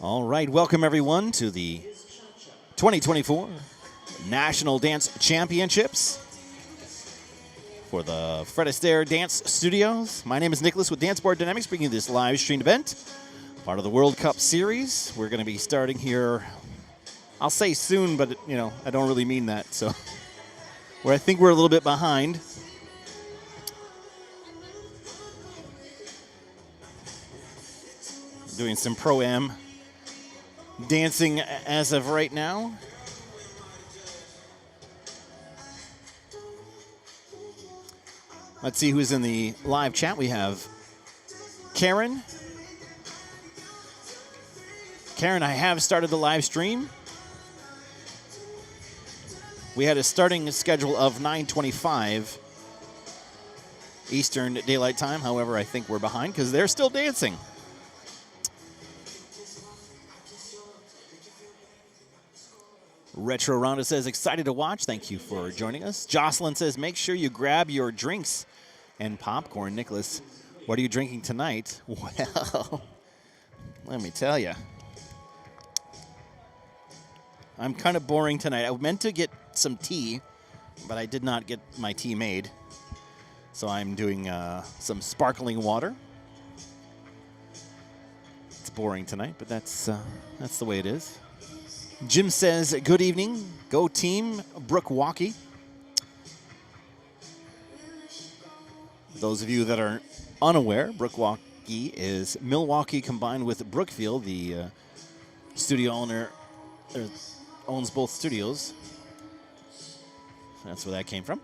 All right, welcome everyone to the 2024 National Dance Championships for the Fred Astaire Dance Studios. My name is Nicholas with Dance Board Dynamics, bringing you this live streamed event, part of the World Cup Series. We're going to be starting here, I'll say soon, but you know, I don't really mean that. So, I think we're a little bit behind. Doing some Pro-Am dancing as of right now. Let's see who's in the live chat. We have Karen. Karen, I have started the live stream. We had a starting schedule of 9:25 Eastern Daylight Time. However, I think we're behind because they're still dancing. Retro Ronda says, excited to watch. Thank you for joining us. Jocelyn says, make sure you grab your drinks and popcorn. Nicholas, what are you drinking tonight? Well, let me tell you. I'm kind of boring tonight. I meant to get some tea, but I did not get my tea made. So I'm doing some sparkling water. It's boring tonight, but that's the way it is. Jim says, good evening. Go team Brookwalkie. Those of you that are unaware, Brookwalkie is Milwaukee combined with Brookfield. The studio owner owns both studios. That's where that came from.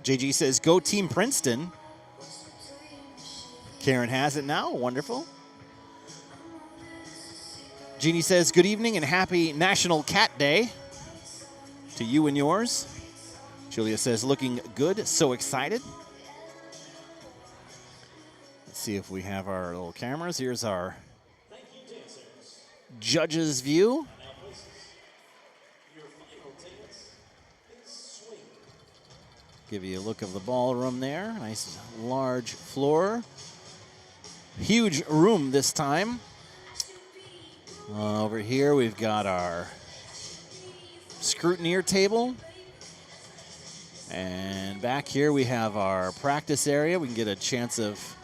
JG says, go team Princeton. Karen has it now. Wonderful. Jeannie says, good evening and happy National Cat Day to you and yours. Julia says, looking good, so excited. Let's see if we have our little cameras. Here's our judges' view. Give you a look of the ballroom there. Nice large floor. Huge room this time. Over here, we've got our scrutineer table. And back here, we have our practice area. We can get a chance of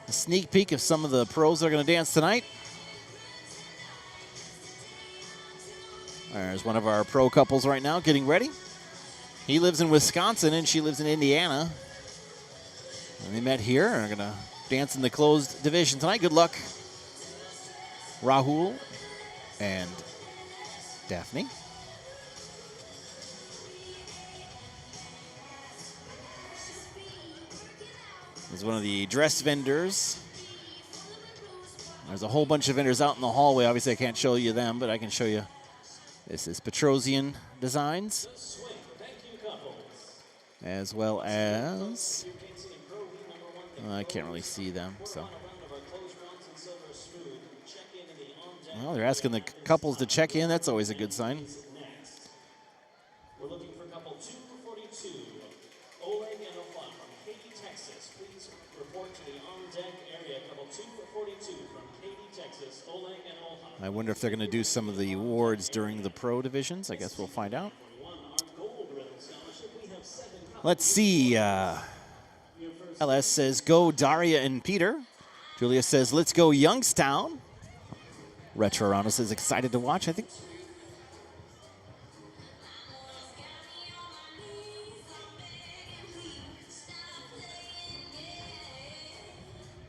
a sneak peek of some of the pros that are going to dance tonight. There's one of our pro couples right now getting ready. He lives in Wisconsin, and she lives in Indiana. And they met here and are going to dance in the closed division tonight. Good luck, Rahul and Daphne. There's one of the dress vendors. There's a whole bunch of vendors out in the hallway. Obviously, I can't show you them, but I can show you. This is Petrosian Designs, as well as, I can't really see them, so. Well, they're asking the couples to check in. That's always a good sign. We're looking for couple 242, Oleg and Ola from Katy, Texas. Please report to the on-deck area. Couple 242 from Katy, Texas, Oleg and Ola. I wonder if they're going to do some of the awards during the pro divisions. I guess we'll find out. Let's see. LS says, go Daria and Peter. Julia says, let's go Youngstown. Retro Ronda says, excited to watch, I think.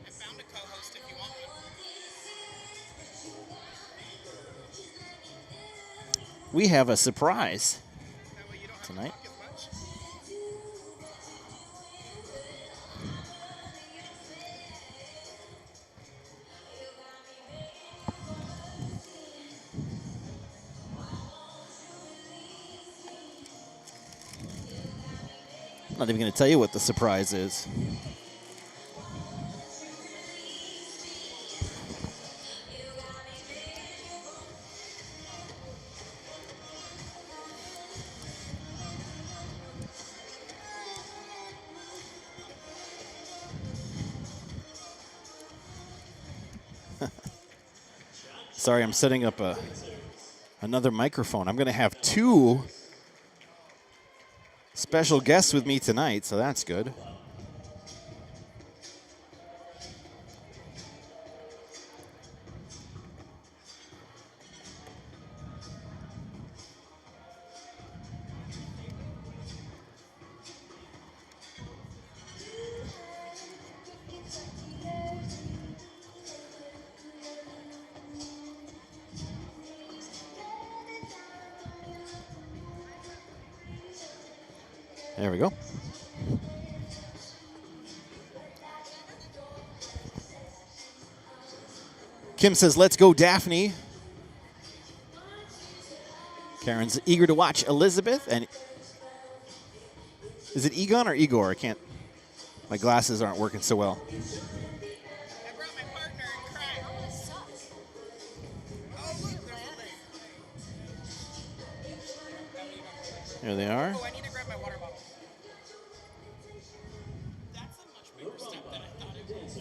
I found a co-host if you want one. We have a surprise tonight. I'm not even going to tell you what the surprise is. Sorry, I'm setting up another microphone. I'm going to have 2 special guests with me tonight, so that's good. There we go. Kim says, let's go, Daphne. Karen's eager to watch Elizabeth. And is it Egon or Igor? I can't. My glasses aren't working so well. I brought my partner in crime. Oh, look, there's a lake. Here they are. Oh, I need to grab my water bottle. That's a much bigger step than I thought it was.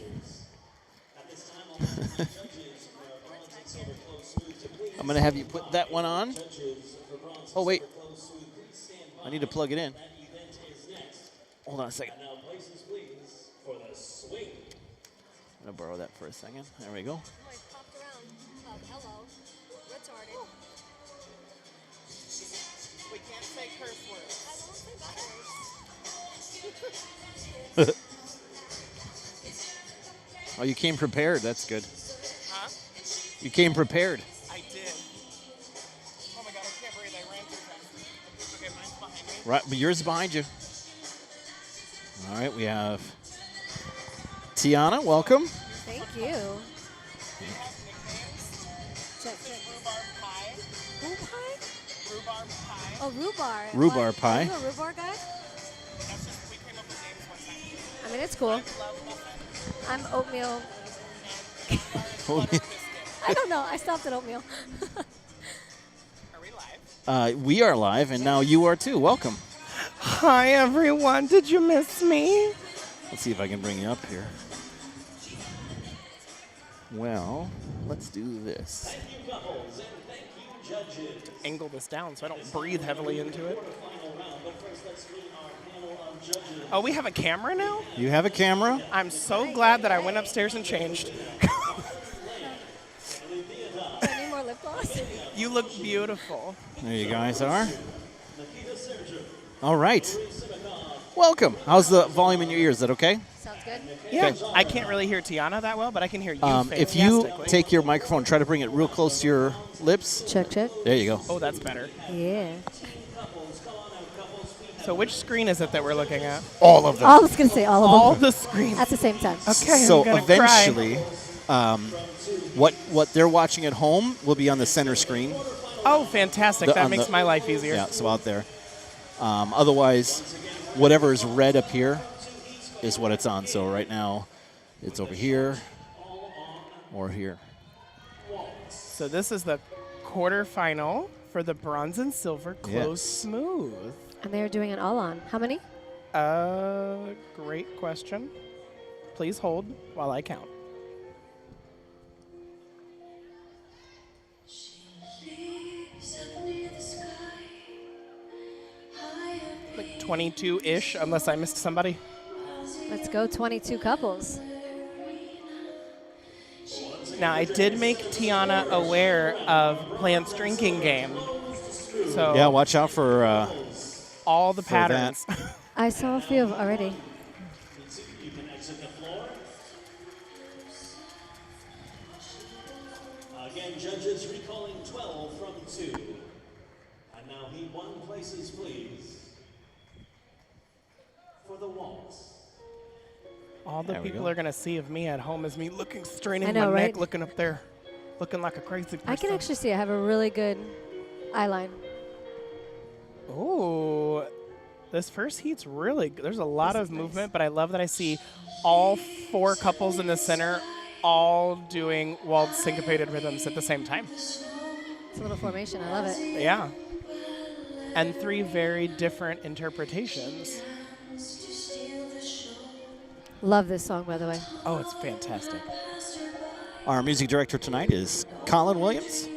I'm going to have you put that one on. Oh, wait. I need to plug it in. Hold on a second. I'm going to borrow that for a second. There we go. I popped around. Hello. Retarded. We can't say curse words. I won't say bad words. Oh, you came prepared. That's good. Huh? You came prepared. I did. Oh my god, I can't breathe. I ran too fast. Okay, mine's behind me. Right, but yours is behind you. All right, we have Tiana. Welcome. Thank you. We have nicknames. Check. Rhubarb pie. Who pie? Rhubarb pie. Oh, rhubarb. Rhubarb pie. Are you a rhubarb guy? That's just, we came up with names one time. I mean, it's cool. Love muffin I'm oatmeal. and butter biscuit. I don't know. I stopped at oatmeal. Are we live? We are live, and now you are too. Welcome. Hi, everyone. Did you miss me? Let's see if I can bring you up here. Well, let's do this. Angle this down so I don't breathe heavily into it. Oh, we have a camera now? You have a camera? I'm so glad that I went upstairs and changed. I need more lip gloss. You look beautiful. There you guys are. All right. Welcome. How's the volume in your ears? Is that okay? Sounds good. Yeah, Okay. I can't really hear Tiana that well, but I can hear you If you fantastically. take your microphone, try to bring it real close to your lips. Check. There you go. Oh, that's better. Yeah. So which screen is it that we're looking at? All of them. I was going to say all of All them the screens. at the same time. Okay, So I'm gonna eventually, cry. what they're watching at home will be on the center screen. Oh, fantastic. The- That on makes the- my life easier. Yeah, so out there. Otherwise, whatever is red up here is what it's on. So right now, it's over here or here. So this is the quarterfinal for the bronze and silver close Yes. smooth. And they're doing an all-on. How many? Great question. Please hold while I count. Like 22-ish, unless I missed somebody. Let's go 22 couples. Now, I did make Tiana aware of Plant's drinking game. So Yeah, watch out for all the that. patterns. I saw a few already. Again, judges recalling 12 from 2. And now he 1 places, please, for the waltz. All the There we people go. are going to see of me at home is me straining I know, my neck, right? looking up there, looking like a crazy person. I can actually see I have a really good eye line. Ooh, this first heat's really good. There's a lot of movement, but I love that I see all 4 couples in the center all doing waltz syncopated rhythms at the same time. It's a little formation. I love it. Yeah. And 3 very different interpretations. Love this song, by the way. Oh, it's fantastic. Our music director tonight is Colin Williams.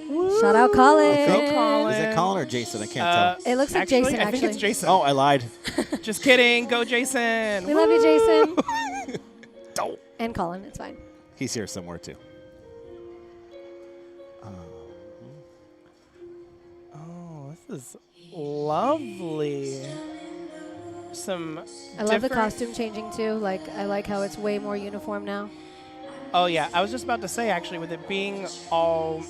Shout out Colin. Go, Colin. Is it Colin or Jason? I can't tell. It looks like Actually, Jason, I think it's Jason. Oh, I lied. Just kidding. Go, Jason. We love you, Jason. Don't. And Colin, it's fine. He's here somewhere too. Oh, this is lovely. Some I love the different- costume changing too. Like, I like how it's way more uniform now. Oh, yeah. I was just about to say, actually, with it being all,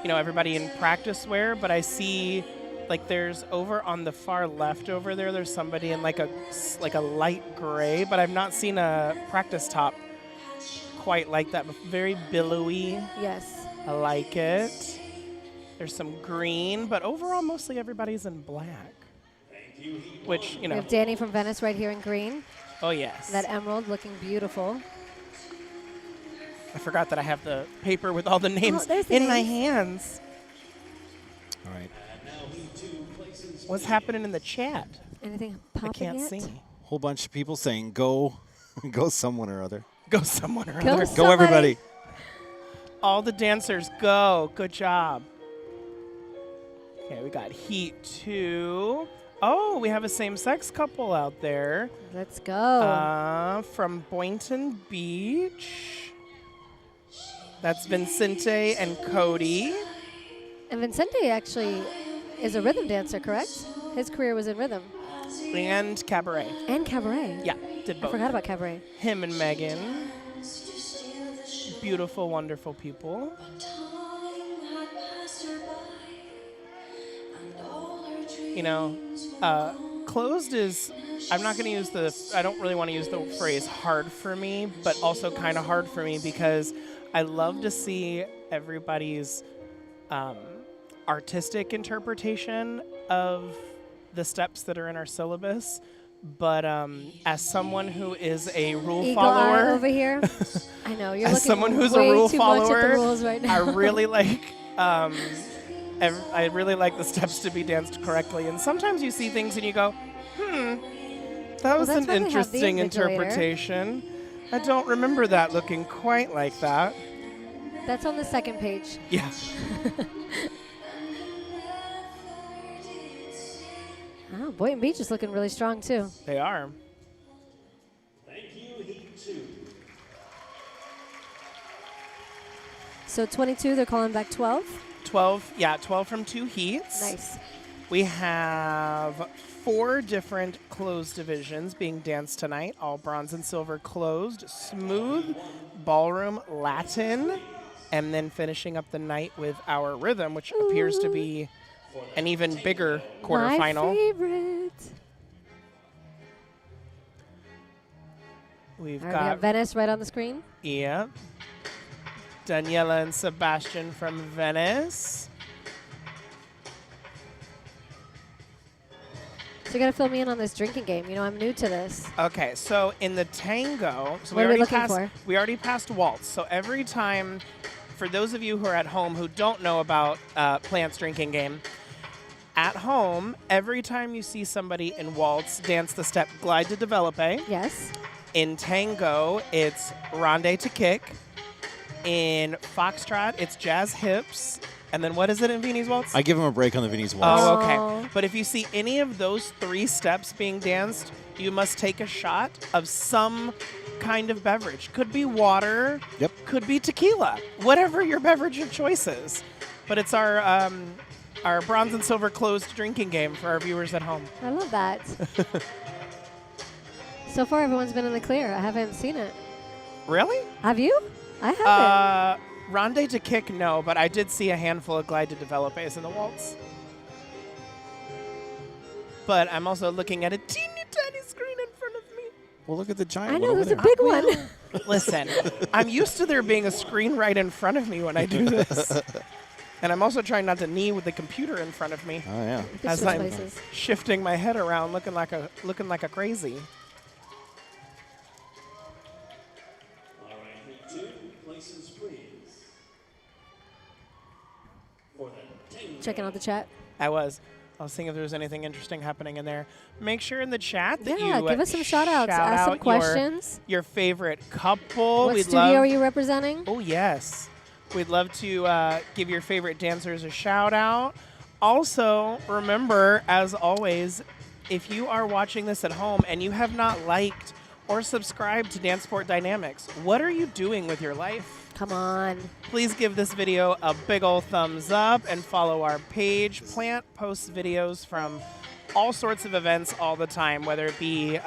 everybody in practice wear, but I see, like, there's over on the far left over there, there's somebody in, like a light gray, but I've not seen a practice top quite like that. Very billowy. Yes. I like it. There's some green, but overall, mostly everybody's in black. Which, We have Danny from Venice right here in green. Oh, yes. That emerald looking beautiful. I forgot that I have the paper with all the names there's the in my names. hands. All right. What's happening in the chat? Anything I popping can't yet? see. Whole bunch of people saying go, go someone or other. Go someone or Go other. s- Go Somebody. everybody. All the dancers, go. Good job. Okay, we got Heat 2. Oh, we have a same-sex couple out there. Let's go. From Boynton Beach. That's Vincente and Cody. And Vincente actually is a rhythm dancer, correct? His career was in rhythm. And Cabaret. And cabaret. Yeah, did I both. forgot about cabaret. Him and Megan. Beautiful, wonderful people. Closed is, I'm not going to use I don't really want to use the phrase hard for me, but also kind of hard for me because I love to see everybody's artistic interpretation of the steps that are in our syllabus. But as someone who is a rule Eagle eye follower, over here. I know you're as looking someone who's a way rule too much at follower, the rules right now. I really like I really like the steps to be danced correctly. And sometimes you see things and you go, that was that's an why they have the interesting invigilator. interpretation. I don't remember that looking quite like that. That's on the second page. Yeah. Oh, Boynton Beach is looking really strong too. They are. Thank you, Heat 2. So 22, they're calling back 12. 12 from 2 heats. Nice. We have 4 different closed divisions being danced tonight, all bronze and silver closed, smooth, ballroom, Latin, and then finishing up the night with our rhythm, which appears to be an even bigger quarterfinal. My favorite. We've All right, we got got, Venice right on the screen. yeah, Daniela and Sebastian from Venice. So you got to fill me in on this drinking game. You know, I'm new to this. Okay, so in the tango, so What are we looking for? We already passed waltz. So every time, for those of you who are at home who don't know about Plant's drinking game, at home, every time you see somebody in waltz dance the step glide to develope. Yes. In tango, it's ronde to kick. In foxtrot, it's jazz hips. And then what is it in Viennese waltz? I give him a break on the Viennese waltz. Oh, Oh. okay. But if you see any of those 3 steps being danced, you must take a shot of some kind of beverage. Could be water. Yep. Could be tequila. Whatever your beverage of choice is. But it's our bronze and silver closed drinking game for our viewers at home. I love that. So far, everyone's been in the clear. I haven't seen it. Really? Have you? I haven't. Ronde to kick, no, but I did see a handful of glide to developes in the waltz. But I'm also looking at a teeny tiny screen in front of me. Well, look at the giant I one know, over there's a there. big one. Listen, I'm used to there being a screen right in front of me when I do this. And I'm also trying not to knee with the computer in front of me Oh, yeah. We could as switch I'm places. shifting my head around looking like a crazy. All right, Heat 2, places please. For the tango. Checking out the chat. I was seeing if there was anything interesting happening in there. Make sure in the chat that Yeah, you give us some shout-outs. shout Ask some out questions. your favorite couple. What We'd studio love. are you representing? Oh yes. We'd love to give your favorite dancers a shout out. Also, remember, as always, if you are watching this at home and you have not liked or subscribed to Dance Sport Dynamics, what are you doing with your life? Come on. Please give this video a big ol' thumbs up and follow our page. Plant posts videos from all sorts of events all the time, whether it be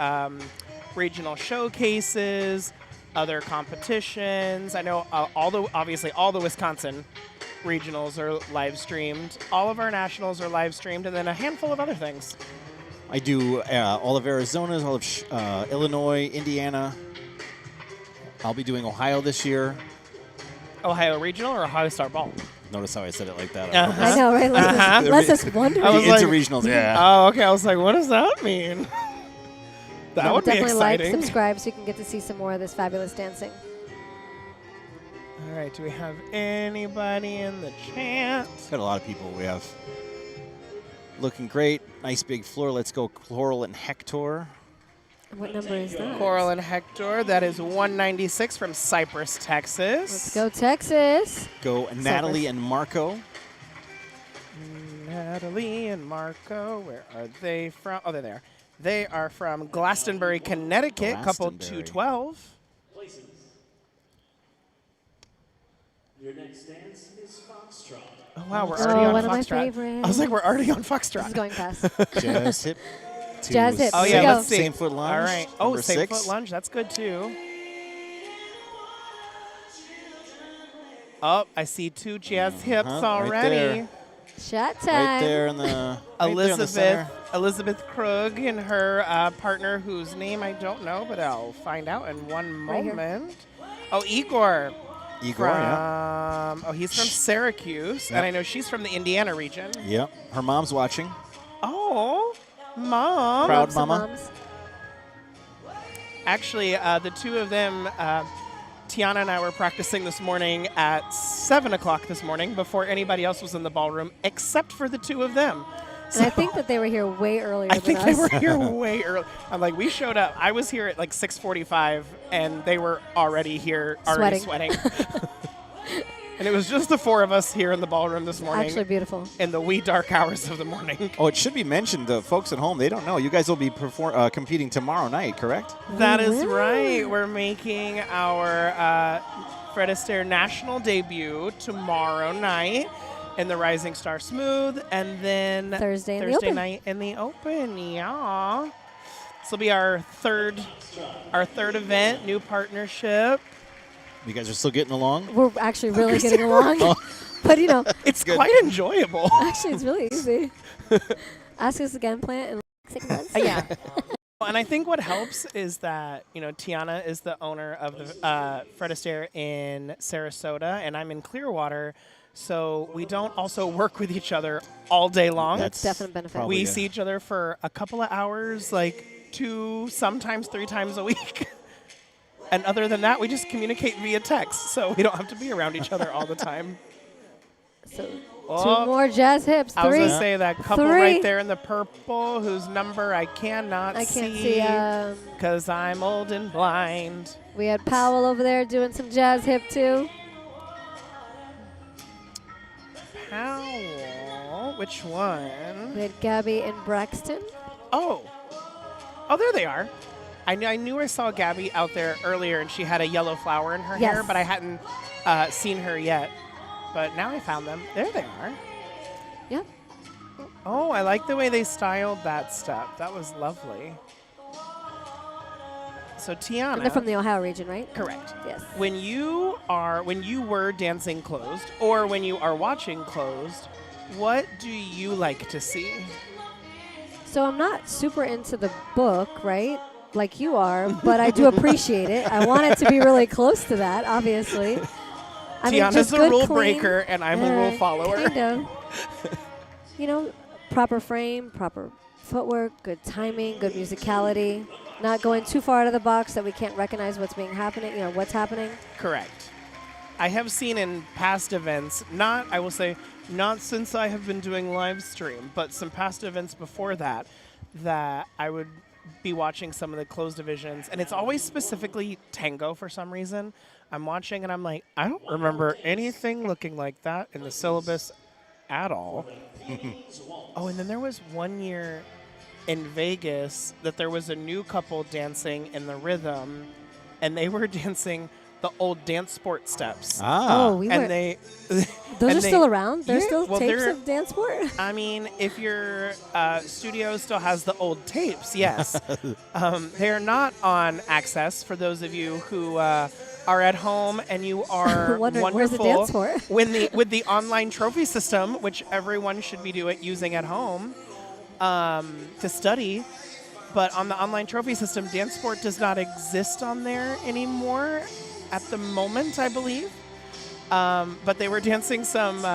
regional showcases, other competitions. I know obviously all the Wisconsin regionals are live streamed. All of our nationals are live streamed, and then a handful of other things. I do all of Arizona's, all of Illinois, Indiana. I'll be doing Ohio this year. Ohio Regional or Ohio Star Ball? Notice how I said it like that. I know, right? Let's just wonder. I was like- Interregionals, yeah. Oh, okay. I was like, what does that mean? That Yeah, would be definitely exciting. like, subscribe, so you can get to see some more of this fabulous dancing. All right. Do we have anybody in the chat? Got a lot of people we have. Looking great. Nice big floor. Let's go Coral and Hector. What number is that? Coral and Hector. That is 196 from Cypress, Texas. Let's go Texas. Go Natalie and Marco. Natalie and Marco. Where are they from? Oh, they're there. They are from Glastonbury, Connecticut, couple Glastonbury. 212. Places. Your next dance is Foxtrot. Oh, wow. We're Oh, already on one of my Foxtrot. favorites. I was like, we're already on This is Foxtrot. going fast. Jazz hip. to Jazz hip. Oh, Here yeah. we go. Let's see. Same foot lunge. All right. Oh, number same 6. foot lunge. That's good, too. Oh, I see 2 jazz hips right already. there. Shot time. Right there in the right there in the Elizabeth center. Elizabeth Krug and her partner, whose name I don't know, but I'll find out in one Right here. moment. Oh, Igor. Igor, yeah. Oh, he's from Syracuse, Yep. and I know she's from the Indiana region. Yep. Her mom's watching. Oh, Mom. Proud Loves the mama. moms. Actually, the two of them, Tiana and I were practicing this morning at 7 o'clock this morning before anybody else was in the ballroom, except for the two of them. And I think that they were here way earlier I than think us. they were here way early. I'm like, we showed up. I was here at like 6:45, and they were already here, already sweating. And it was just the 4 of us here in the ballroom this morning. Actually beautiful. in the wee dark hours of the morning. Oh, it should be mentioned. The folks at home, they don't know. You guys will be competing tomorrow night, correct? That is Wow. right. We're making our Fred Astaire national debut tomorrow night in the Rising Star Smooth, and then Thursday in the open. night in the open. Yeah, this will be our third event, new partnership. You guys are still getting along? We're actually really getting along. But, you know, It's Good. quite enjoyable. actually, it's really easy. Ask us again, plant in 6 months. Yeah. And I think what helps is that, you know, Tiana is the owner of the Fred Astaire in Sarasota, and I'm in Clearwater, so we don't also work with each other all day long. That's definite benefit. probably We it. see each other for a couple of hours, like 2, sometimes 3 times a week. And other than that, we just communicate via text, so we don't have to be around each other all the time. So, Oh. 2 more jazz hips. I was 3. going to say that couple 3. right there in the purple, whose number I cannot I can't see. because I'm old and blind. We had Powell over there doing some jazz hip, too. Powell, which one? We had Gabby and Braxton. Oh, there they are. I knew I saw Gabby out there earlier, and she had a yellow flower in her hair, Yes. but I hadn't seen her yet. But now I found them. There they are. Yep. Oh, I like the way they styled that step. That was lovely. So Tiana, And they're from the Ohio region, right? correct. Yes. When you were dancing closed, or when you are watching closed, what do you like to see? So I'm not super into the book, right? Like you are, but I do appreciate it. I want it to be really close to that, obviously. I mean, Tiana's just a good, rule clean- breaker, and I'm a rule follower. Kind of. You know, proper frame, proper footwork, good timing, good musicality. Not going too far out of the box that we can't recognize what's what's happening. Correct. I have seen in past events, not since I have been doing live stream, but some past events before that I would be watching some of the closed divisions, and it's always specifically tango for some reason. I'm watching and I'm like, I don't remember anything looking like that in the syllabus at all. Oh, and then there was one year in Vegas that there was a new couple dancing in the rhythm, and they were dancing the old dance sport steps. Oh, we were. And they Those are still around? There's Yeah, still well, tapes they're- of dance sport? I mean, if your studio still has the old tapes, yes. They're not on Access for those of you who are at home and you are Wondering, wonderful where's the dance for? with the online trophy system, which everyone should be using at home to study. But on the online trophy system, dance sport does not exist on there anymore at the moment, I believe. But they were dancing some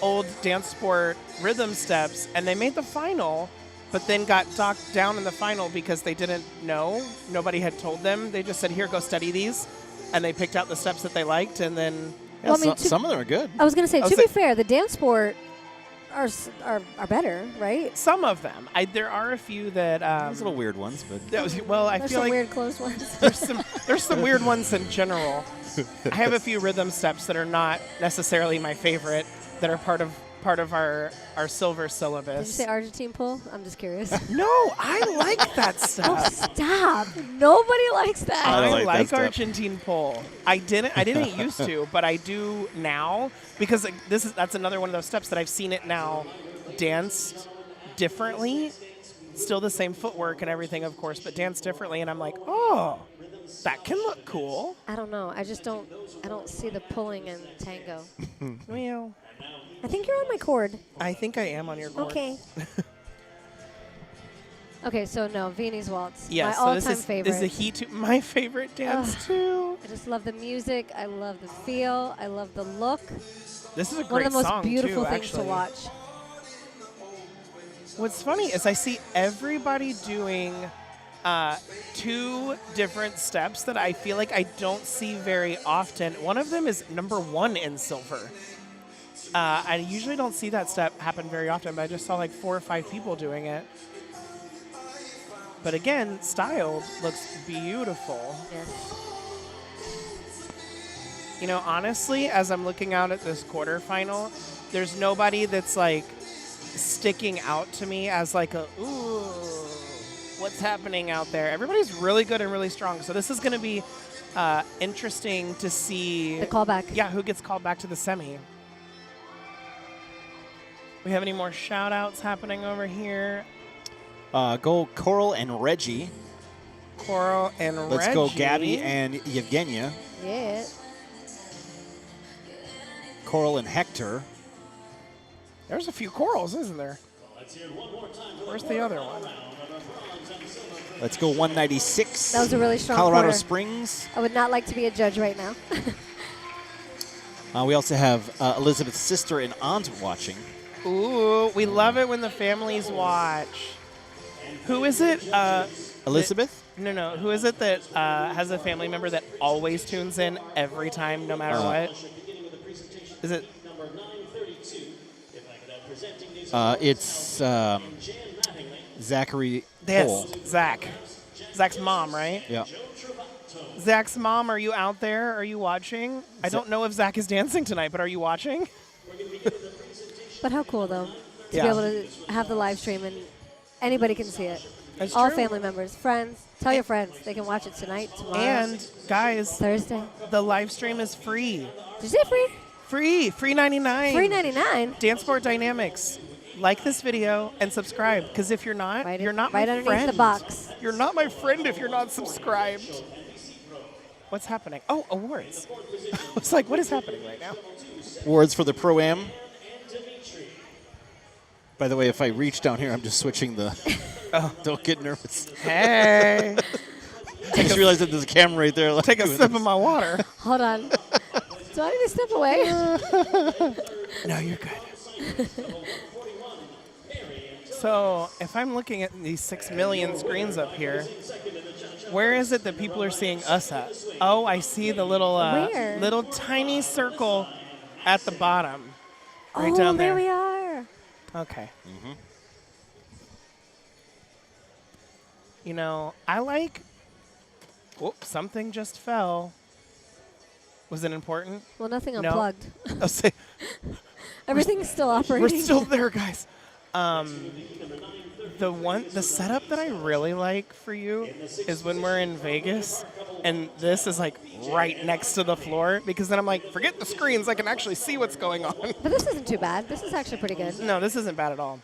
old dance sport rhythm steps, and they made the final, but then got docked down in the final because they didn't know. Nobody had told them. They just said, here, go study these. And they picked out the steps that they liked, and then... Yeah, Well, I mean, some of them are good. I was going to say, I was to be like- fair, the dance sport are better, right? Some of them. There are a few that... Those little weird ones, but I There's feel some like weird closed ones. there's some weird ones in general. I have a few rhythm steps that are not necessarily my favorite that are part of our silver syllabus. Did you say Argentine pole? I'm just curious. No, I like that Oh, stuff. stop. Nobody likes that. I don't I like that like stuff. Argentine pole. I didn't used to, but I do now because that's another one of those steps that I've seen it now danced differently. Still the same footwork and everything, of course, but danced differently, and I'm like, oh, that can look cool. I don't know. I don't see the pulling in tango. Well, I think you're on my chord. I think I am on your chord. Okay. Okay, so no, Viennese Waltz. Yeah, my so all-time this favorite. is a he too, my favorite dance too. I just love the music. I love the feel. I love the look. This is a One great of the most song beautiful too, things actually. to watch. What's funny is I see everybody doing 2 different steps that I feel like I don't see very often. One of them is number 1 in silver. I usually don't see that step happen very often, but I just saw like 4 or 5 people doing it. But again, styled, looks beautiful. Yes. You know, honestly, as I'm looking out at this quarterfinal, there's nobody that's like sticking out to me as like a, ooh, what's happening out there? Everybody's really good and really strong. So this is going to be interesting to see. The callback. Yeah, who gets called back to the semi. We have any more shout outs happening over here? go Coral and Reggie. Coral and Reggie. Let's go Gabby and Yevgenia. Yeah. Coral and Hector. There's a few corals, isn't there? Where's the other one? Let's go 196. That was a really strong Colorado quarter. Springs. I would not like to be a judge right now. We also have Elizabeth's sister and aunt watching. Ooh, we love it when the families watch. Who is it? Elizabeth? No. Who is it that has a family member that always tunes in every time, no matter what? Is it? It's Zachary Yes, Cole. Zach. Zach's mom, right? Yeah. Zach's mom, are you out there? Are you watching? I don't know if Zach is dancing tonight, but are you watching? But how cool, though, to Yeah. be able to have the live stream and anybody can see it. That's All true. family members, friends. Tell your friends. They can watch it tonight, tomorrow, And guys, Thursday. the live stream is free. Did you say free? Free 99. Free 99. Dance Sport Dynamics. Like this video and subscribe, because if you're not, Right you're not my right underneath friend. the box. You're not my friend if you're not subscribed. What's happening? Oh, awards. I was like, what is happening right now? Awards for the Pro-Am. By the way, if I reach down here, I'm just switching the... Don't get nervous. Hey, I just realized that there's a camera right there. Like, take a sip of my water. Hold on. Do I need to step away? No, you're good. So, if I'm looking at these 6 million screens up here, where is it that people are seeing us at? Oh, I see the little Where? little tiny circle at the bottom. Right Oh, down there there. we are. Okay. You know, I like. Whoop! Something just fell. Was it important? Well, nothing No. unplugged. I'll say Everything's still operating. we're still there, guys. The setup that I really like for you is when we're in Vegas, and this is like right next to the floor, because then I'm like, forget the screens, I can actually see what's going on. But this isn't too bad. This is actually pretty good. No, this isn't bad at all.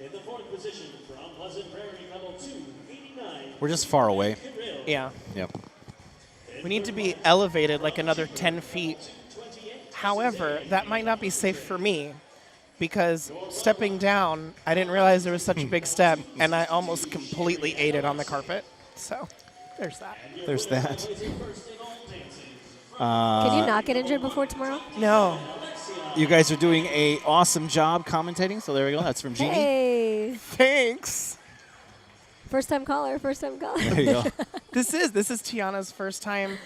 In the fourth position from Pleasant Prairie, level 289. We're just far away. Yeah. Yep. We need to be elevated like another 10 feet. However, that might not be safe for me, because stepping down, I didn't realize there was such a big step, and I almost completely ate it on the carpet. So there's that. There's that. Can you not get injured before tomorrow? No. You guys are doing a awesome job commentating. So there we go. That's from Jeannie. Hey. Thanks. First time caller, first time caller. There you go. This is Tiana's first time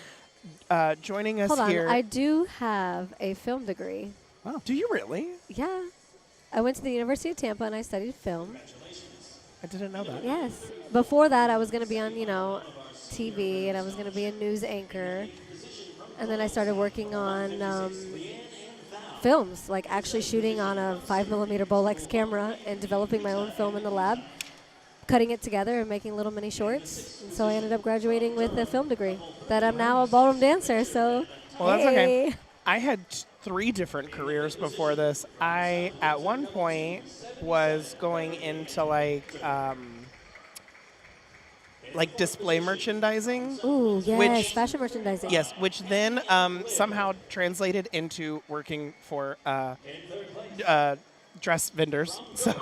joining us Hold on. here. I do have a film degree. Do you really? Yeah. I went to the University of Tampa and I studied film. I didn't know that. Yes. Before that, I was going to be on, TV, and I was going to be a news anchor. And then I started working on films, like actually shooting on a 5mm Bolex camera and developing my own film in the lab, cutting it together and making little mini shorts. And so I ended up graduating with a film degree that I'm now a ballroom dancer. So, Well, that's okay. I had 3 different careers before this. I, at one point, was going into like display merchandising. Ooh, yes, Which- fashion merchandising. Yes, which then somehow translated into working for dress vendors. So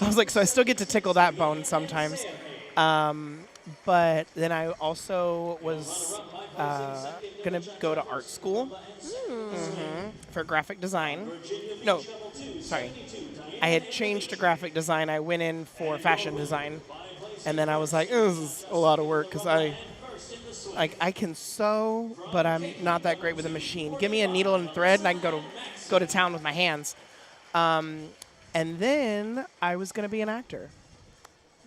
I was like, so I still get to tickle that bone sometimes. But then I also was going to go to art school for graphic design. No, sorry. I had changed to graphic design. I went in for fashion design. And then I was like, this is a lot of work, because I can sew, but I'm not that great with a machine. Give me a needle and thread, and I can go to town with my hands. And then I was going to be an actor.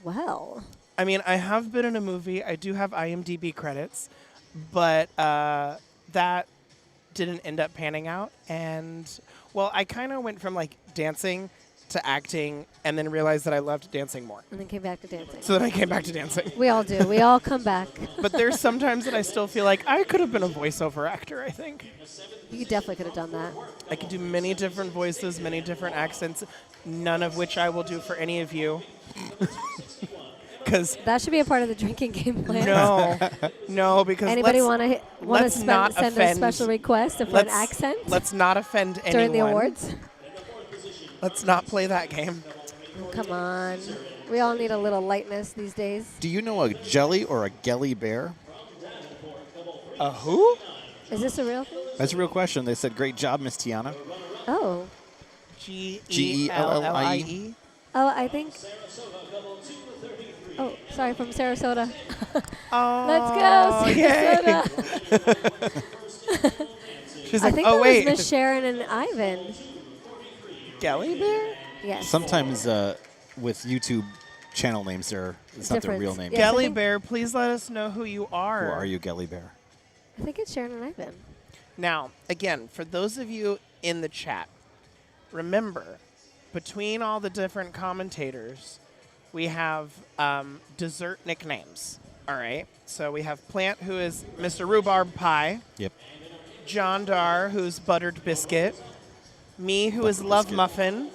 Well. I mean, I have been in a movie. I do have IMDb credits, but that didn't end up panning out. And, well, I kind of went from, like, dancing to acting, and then realized that I loved dancing more. And then came back to dancing. So then I came back to dancing. We all do. We all come back. But there's sometimes that I still feel like I could have been a voiceover actor, I think. You definitely could have done that. I could do many different voices, many different accents, none of which I will do for any of you. Because That should be a part of the drinking game plan. no, because Anybody want to let's not send a offend- special request for an accent Let's not offend anyone. during the awards? Let's not play that game. Oh, come on. We all need a little lightness these days. Do you know a jelly or a gelly bear? A who? Is this a real thing? That's a real question. They said, great job, Miss Tiana. Oh. Gellie? Oh, I think. Oh, sorry, from Sarasota. Oh, Let's go, Sarasota. She's I like, think oh, that wait. was Miss Sharon and Ivan. Gellie Bear? Yes. Sometimes with YouTube channel names, it's not their Difference. real name. Yes, I Gellie think- Bear, please let us know who you are. Who are you, Gelly Bear? I think it's Sharon and Ivan. Now, again, for those of you in the chat, remember, between all the different commentators, we have dessert nicknames. All right? So we have Plant, who is Mr. Rhubarb Pie. Yep. John Dar, who's Buttered Biscuit. Me, who is Buttered Love Biscuit. Muffin.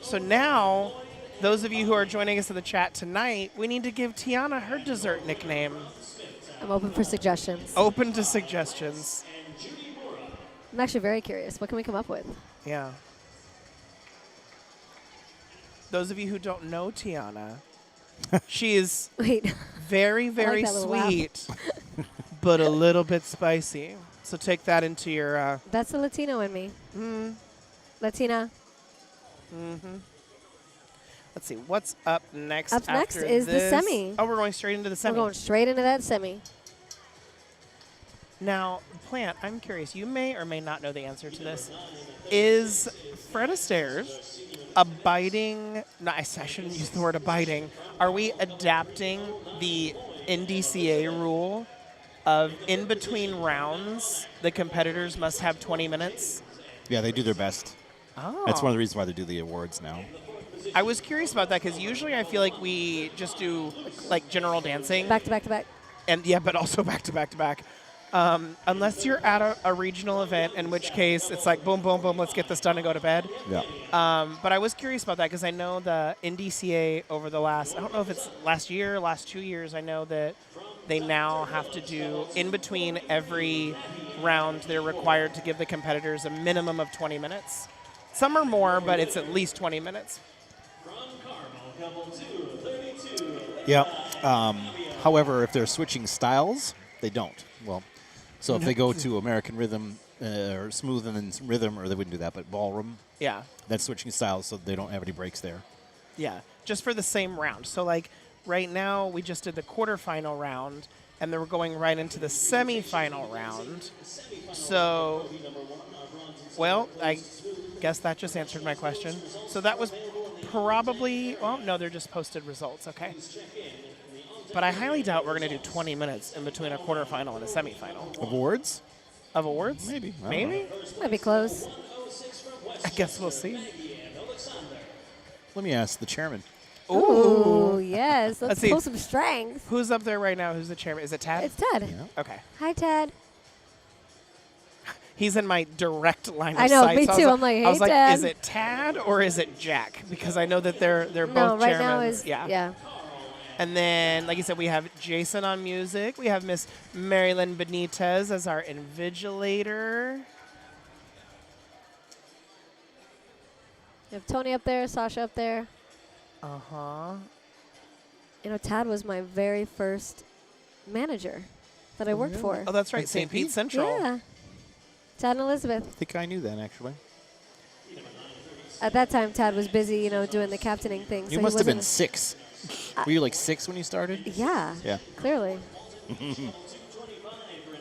So now, those of you who are joining us in the chat tonight, we need to give Tiana her dessert nickname. I'm open for suggestions. Open to suggestions. I'm actually very curious. What can we come up with? Yeah. Those of you who don't know Tiana, she is Wait. very, very that little laugh. sweet, but a little bit spicy. So take that into your... That's the Latino in me. Latina. Let's see, what's up next? Up next after is the this? semi. Oh, we're going straight into the semi. We're going straight into that semi. Now, Plant, I'm curious. You may or may not know the answer to this. Is Fred Astaire abiding? No, I shouldn't use the word abiding. Are we adapting the NDCA rule of in between rounds, the competitors must have 20 minutes? Yeah, they do their best. Oh. That's one of the reasons why they do the awards now. I was curious about that because usually I feel like we just do like general dancing. Back to back to back. And yeah, but also back to back to back. Unless you're at a regional event, in which case it's like boom, boom, boom, let's get this done and go to bed. Yeah. But I was curious about that because I know the NDCA over the last, I don't know if it's last year, last 2 years, I know that they now have to do, in between every round, they're required to give the competitors a minimum of 20 minutes. Some are more, but it's at least 20 minutes. Yeah. However, if they're switching styles, they don't. Well, so if they go to American rhythm or smooth and then rhythm, or they wouldn't do that, but ballroom, Yeah. that's switching styles, so they don't have any breaks there. Yeah, just for the same round. So, like, right now, we just did the quarterfinal round, and then we're going right into the semifinal round. So, well, I guess that just answered my question. So that was probably, well, no, they're just posted results, okay. But I highly doubt we're going to do 20 minutes in between a quarterfinal and a semifinal. Awards? Of awards? Maybe. I don't Maybe? know. Might be close. I guess we'll see. Let me ask the chairman. Ooh, yes. Let's see. pull some strength. Who's up there right now? Who's the chairman? Is it Tad? It's Ted. Yeah. Okay. Hi, Ted. He's in my direct line of I know, sight. me So too. I I'm like, I was hey, like, Tad. is it Tad or is it Jack? Because I know that they're No, both right chairmen. now is yeah. And then, like you said, we have Jason on music. We have Miss Marilyn Benitez as our invigilator. You have Tony up there, Sasha up there. Uh-huh. You know, Tad was my very first manager that I worked for. Oh, that's right, At St. St. Pete Pete? Central. Yeah. Tad and Elizabeth. I think I knew that, actually. At that time, Tad was busy, you know, doing the captaining thing. You so must he have been wasn't- 6. Were you like 6 when you started? Yeah. Yeah. Clearly.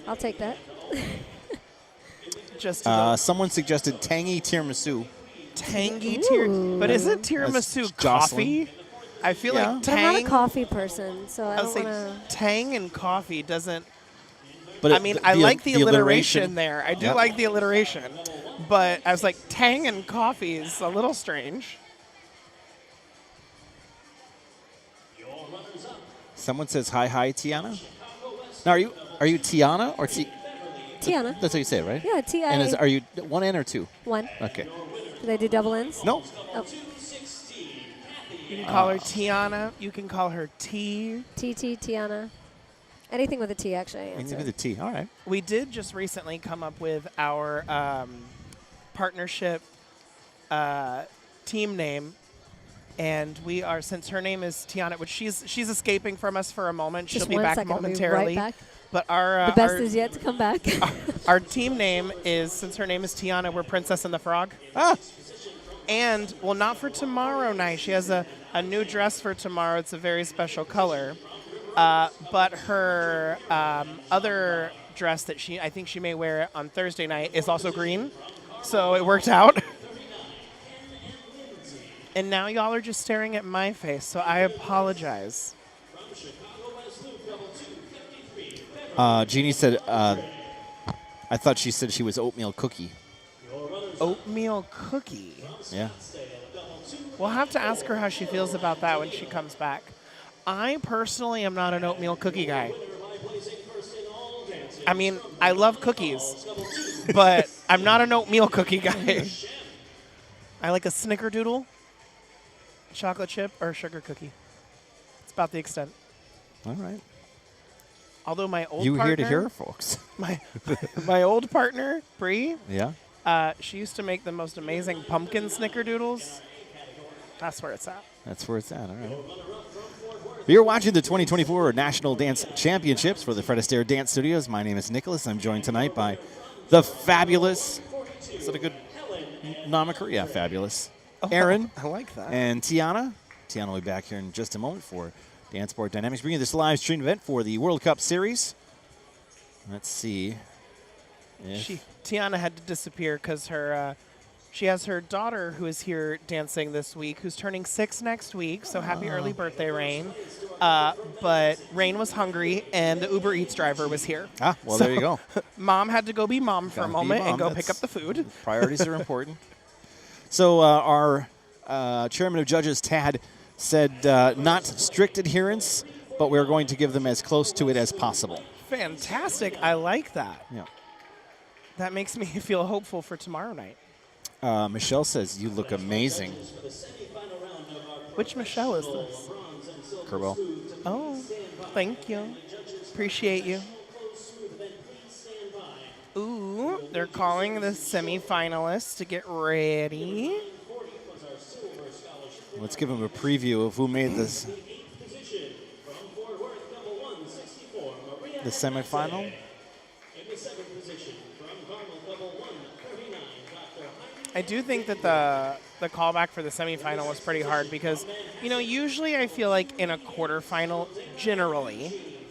I'll take that. Just a Someone suggested tangy tiramisu. tangy Ooh. But isn't That's tea Jocelyn. coffee? I feel Yeah. like But I'm not a tang. coffee person, so I I would don't say want to. tang and coffee doesn't. But I mean, I like the alliteration there. I do Yep. like the alliteration. But I was like, tang and coffee is a little strange. Someone says hi, Tiana. Now, are you Tiana or T? Tiana. That's how you say it, right? Yeah, And are T-I-1. you 1 N or 2? Okay. Do they do double N's? No. Oh, You can call her Tiana. You can call her T. T-T, Tiana. Anything with a T, actually. I Anything answer. with a T. All right. We did just recently come up with our partnership team name. And we are, since her name is Tiana, which she's escaping from us for a moment. Just She'll be one back second, I'll be momentarily. right back. But our The best our, is yet to come back. our team name is, since her name is Tiana, we're Princess and the Frog. Ah. And, well, not for tomorrow night. She has a new dress for tomorrow. It's a very special color. But her other dress that I think she may wear on Thursday night is also green. So it worked out. And now y'all are just staring at my face, so I apologize. Jeannie said, I thought she said she was oatmeal cookie. Oatmeal cookie. Yeah. We'll have to ask her how she feels about that when she comes back. I personally am not an oatmeal cookie guy. I mean, I love cookies, but I'm not an oatmeal cookie guy. I like a snickerdoodle, chocolate chip, or sugar cookie. It's about the extent. All right. Although my old You partner, here to hear, folks? my old partner, Bree, Yeah. she used to make the most amazing pumpkin snickerdoodles. That's where it's at. That's where it's at. All right. You're watching the 2024 National Dance Championships for the Fred Astaire Dance Studios. My name is Nicholas. I'm joined tonight by the fabulous, is that a good moniker? Yeah, fabulous. Aaron I like that. and Tiana. Tiana will be back here in just a moment for Dance Sport Dynamics, bringing this live stream event for the World Cup Series. Let's see. Tiana had to disappear because she has her daughter who is here dancing this week, who's turning 6 next week. So happy early birthday, Rain! But Rain was hungry, and the Uber Eats driver was here. Ah, well, there you go. Mom had to go be mom for a Gotta be moment and mom. go That's- pick up the food. Priorities are important. So our chairman of judges, Tad, said not strict adherence, but we're going to give them as close to it as possible. Fantastic. I like that. Yeah. That makes me feel hopeful for tomorrow night. Michelle says, you look amazing. Which Michelle is this? Kerbal. Oh, thank you. Appreciate you. Ooh, they're calling the semifinalists to get ready. Let's give them a preview of who made this. The semifinal. I do think that the callback for the semifinal was pretty hard because, usually I feel like in a quarterfinal, generally,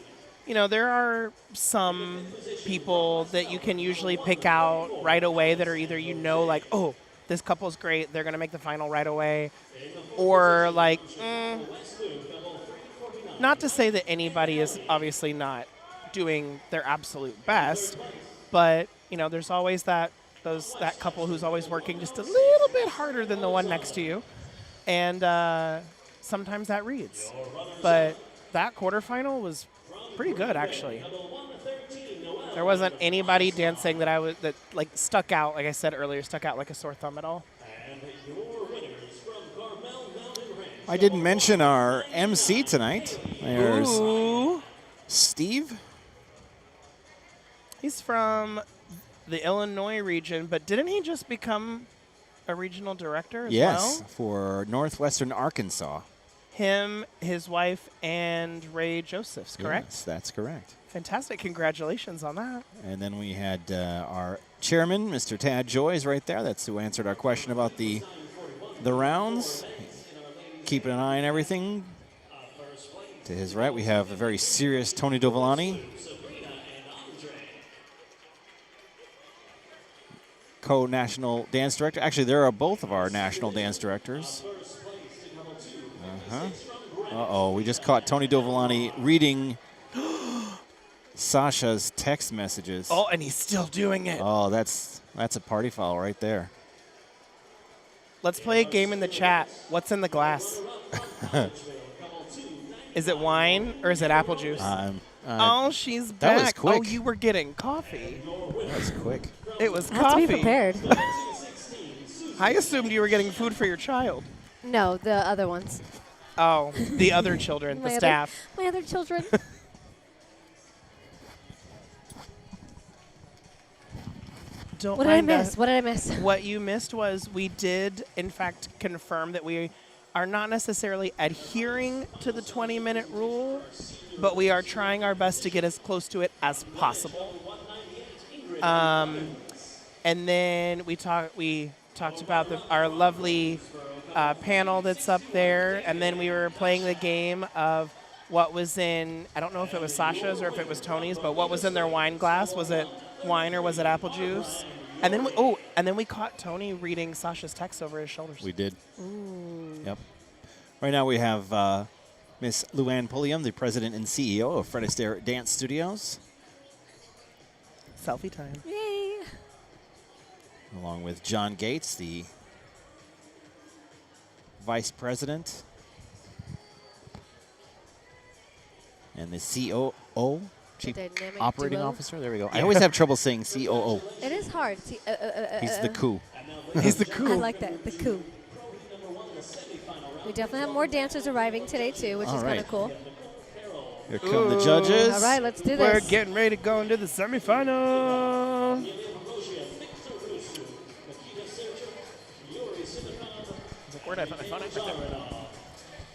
there are some people that you can usually pick out right away that are either, like, oh, this couple's great, they're going to make the final right away, or like, not to say that anybody is obviously not doing their absolute best, but, there's always that couple who's always working just a little bit harder than the one next to you. And sometimes that reads. But that quarterfinal was pretty good, actually. There wasn't anybody dancing that stuck out, like I said earlier, stuck out like a sore thumb at all. I didn't mention our MC tonight. There's Ooh. Steve. He's from the Illinois region, but didn't he just become a regional director as well? For Northwestern Arkansas. Him, his wife, and Ray Josephs, correct? Yes, that's correct. Fantastic. Congratulations on that. And then we had our chairman, Mr. Tad Joyce, right there. That's who answered our question about the rounds. Keeping an eye on everything. To his right, we have a very serious Tony Dovolani. Co-national dance director. Actually, there are both of our national dance directors. Uh-oh, we just caught Tony Dovolani reading Sasha's text messages. Oh, and he's still doing it. Oh, that's a party foul right there. Let's play a game in the chat. What's in the glass? Is it wine or is it apple juice? Oh, she's back. That was quick. Oh, you were getting coffee. That was quick. It was I have to coffee. be prepared. I assumed you were getting food for your child. No, the other ones. Oh, the other children, the staff. My other children. Don't What did I mind miss? us. What did I miss? What you missed was we did, in fact, confirm that we are not necessarily adhering to the 20-minute rule, but we are trying our best to get as close to it as possible. And then we talked about our lovely panel that's up there, and then we were playing the game of what was in, I don't know if it was Sasha's or if it was Tony's, but what was in their wine glass. Was it wine or was it apple juice? And then we caught Tony reading Sasha's text over his shoulders. We did. Ooh. Yep. Right now we have Miss Luann Pulliam, the president and CEO of Fred Astaire Dance Studios. Selfie time. Yay. Along with John Gates, the vice president. And the COO, Chief Dynamic Operating duo. Officer. There we go. I always have trouble saying COO. It is hard. He's the coup. He's the I cool. like that. The coup. We definitely have more dancers arriving today, too, which All is right. kind of cool. Here come the judges. All right, let's do We're this. getting ready to go into the semifinal. Where'd I put my phone? Right there.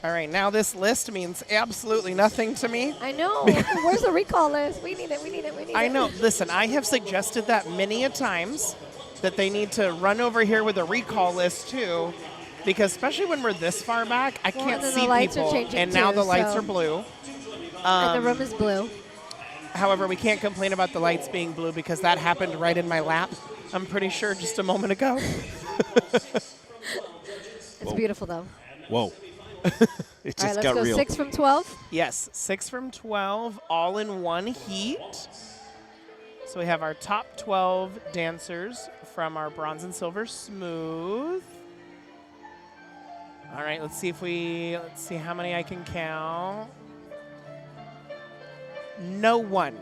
All right, now this list means absolutely nothing to me. I know. Where's the recall list? We need it. We need it. We need it. I know. Listen, I have suggested that many a times that they need to run over here with a recall list too, because especially when we're this far back, I can't and then see the lights are people. changing And now too, the lights so- are blue. And the room is blue. However, we can't complain about the lights being blue because that happened right in my lap. I'm pretty sure just a moment ago. It's beautiful, though. Whoa. It All right, just let's got go real. 6 from 12. Yes, 6 from 12, all in one heat. So we have our top 12 dancers from our bronze and silver smooth. All right, let's see how many I can count. No one,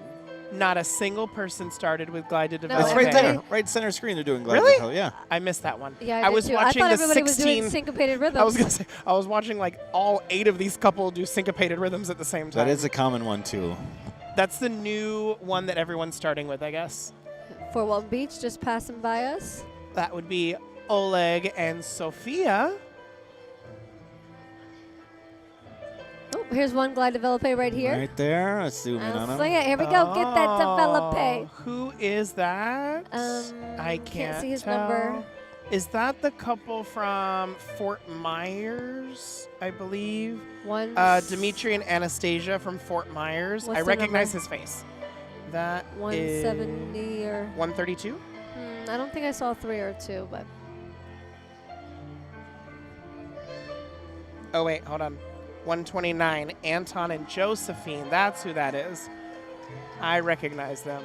not a single person started with glide to develop. It's right everybody- there, right center screen. They're doing glide. Really? Hell, yeah. I missed that one. Yeah, I was did too. watching I thought the everybody was 16. doing syncopated rhythms. I was gonna say I was watching like all 8 of these couple do syncopated rhythms at the same time. That is a common one too. That's the new one that everyone's starting with, I guess. Fort Walton Beach just passing by us. That would be Oleg and Sophia. Oh, here's one glide develope right here. Right there. Let's zoom in on I'll them. swing it. Here we go. Get that develope. Who is that? I can't see his tell. number. Is that the couple from Fort Myers, I believe? One. Dimitri and Anastasia from Fort Myers. What's I the recognize number? his face. That is 170 or 132. I don't think I saw 3 or 2, but Oh wait, hold on. 129. Anton and Josephine. That's who that is. I recognize them.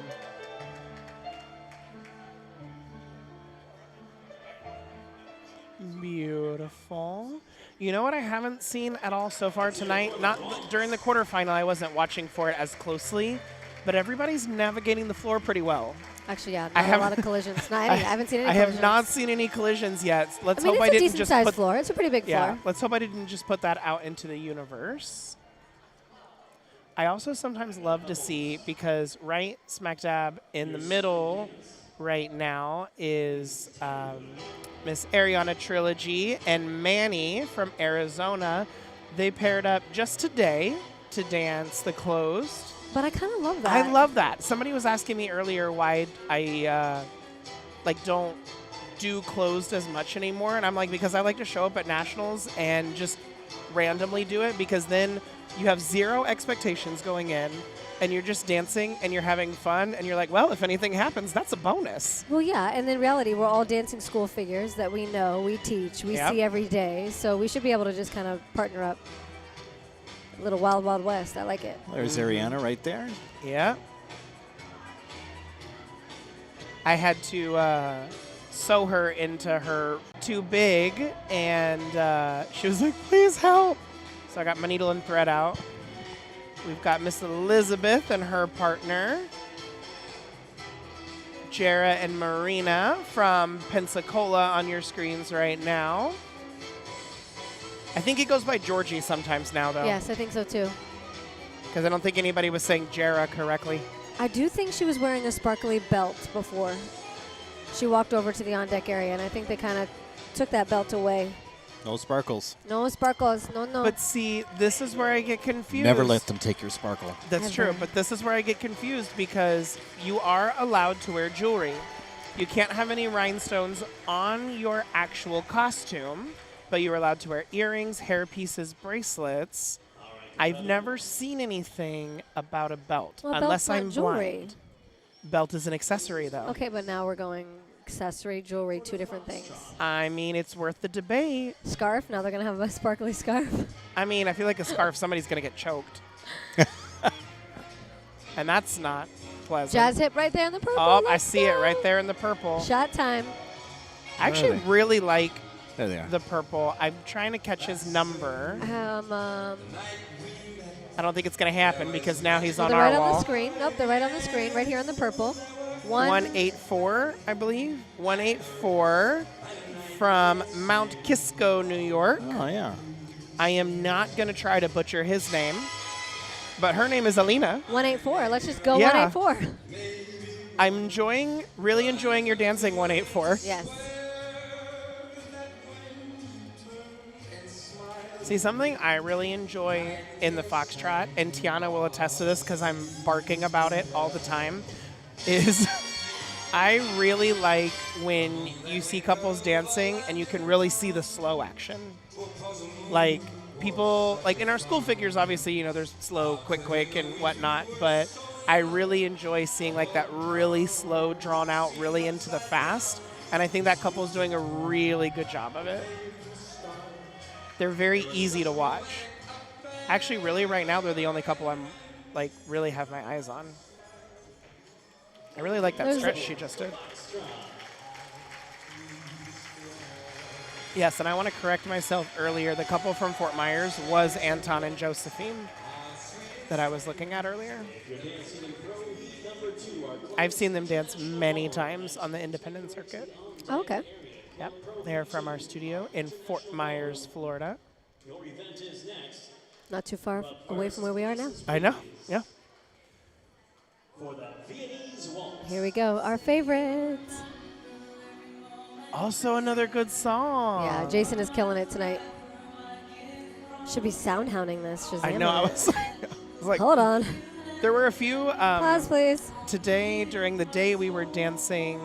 Beautiful. You know what I haven't seen at all so far tonight? Not during the quarterfinal, I wasn't watching for it as closely, but everybody's navigating the floor pretty well. actually, yeah, I not a lot of collisions. Not any. I haven't seen any I collisions. have not seen any collisions yet. Let's I mean, hope it's I a didn't decent just sized put floor. It's a pretty big yeah. floor. Let's hope I didn't just put that out into the universe. I also sometimes love to see, because right smack dab in the middle right now is Miss Ariana Trilogy and Manny from Arizona. They paired up just today to dance the closed. But I kind of love that. I love that. Somebody was asking me earlier why I don't do closed as much anymore, and I'm like, because I like to show up at nationals and just randomly do it, because then you have zero expectations going in, and you're just dancing and you're having fun, and you're like, well, if anything happens, that's a bonus. Well, yeah, and in reality, we're all dancing school figures that we know, we teach, we Yep. see every day. So we should be able to just kind of partner up. A little Wild Wild West. I like it. There's Ariana right there. Yeah. I had to sew her into her too big, and she was like, please help. So I got my needle and thread out. We've got Miss Elizabeth and her partner, Jara and Marina from Pensacola on your screens right now. I think it goes by Georgie sometimes now, though. Yes, I think so too. Because I don't think anybody was saying Jara correctly. I do think she was wearing a sparkly belt before she walked over to the on-deck area, and I think they kind of took that belt away. No sparkles. No sparkles. No, no. But see, this is where I get confused. Never let them take your sparkle. That's Ever. true, but this is where I get confused, because you are allowed to wear jewelry. You can't have any rhinestones on your actual costume, but you're allowed to wear earrings, hair pieces, bracelets. I've never seen anything about a belt, Well, a unless belt's not I'm jewelry. blind. Belt is an accessory, though. Okay, but now we're going accessory, jewelry, two different things. I mean, it's worth the debate. Scarf. Now they're going to have a sparkly scarf. I mean, I feel like a scarf, somebody's going to get choked. And that's not pleasant. Jazz hip right there in the purple. Oh, I Let's see it go. right there in the purple. Shot time. I actually really like There they are. the purple. I'm trying to catch his number. I don't think it's going to happen, because now he's on they're our right on wall. the screen. Nope, they're right on the screen, right here on the purple. 184, I believe. 184 from Mount Kisco, New York. Oh, yeah. I am not going to try to butcher his name, but her name is Alina. 184. Let's just go Yeah. 184. I'm really enjoying your dancing, 184. Yes. See, something I really enjoy in the foxtrot, and Tiana will attest to this because I'm barking about it all the time, is I really like when you see couples dancing and you can really see the slow action. Like, people, like in our school figures, obviously, you know, there's slow, quick, and whatnot, but I really enjoy seeing like that really slow, drawn out, really into the fast. And I think that couple is doing a really good job of it. They're very easy to watch. Actually, really, right now, they're the only couple I'm like really have my eyes on. I really like that There's stretch she just did. Yes, and I want to correct myself earlier. The couple from Fort Myers was Anton and Josephine that I was looking at earlier. I've seen them dance many times on the independent circuit. Oh, okay. Yep, they're from our studio in Fort Myers, Florida. Your event is next. Not too far away from where we are now. I know, yeah. For the Viennese waltz. Here we go. Our favorites. Also another good song. Yeah, Jason is killing it tonight. Should be sound hounding this. Shazam I know, I it. was like, Hold on. there were a few. Pause, please. Today, during the day, we were dancing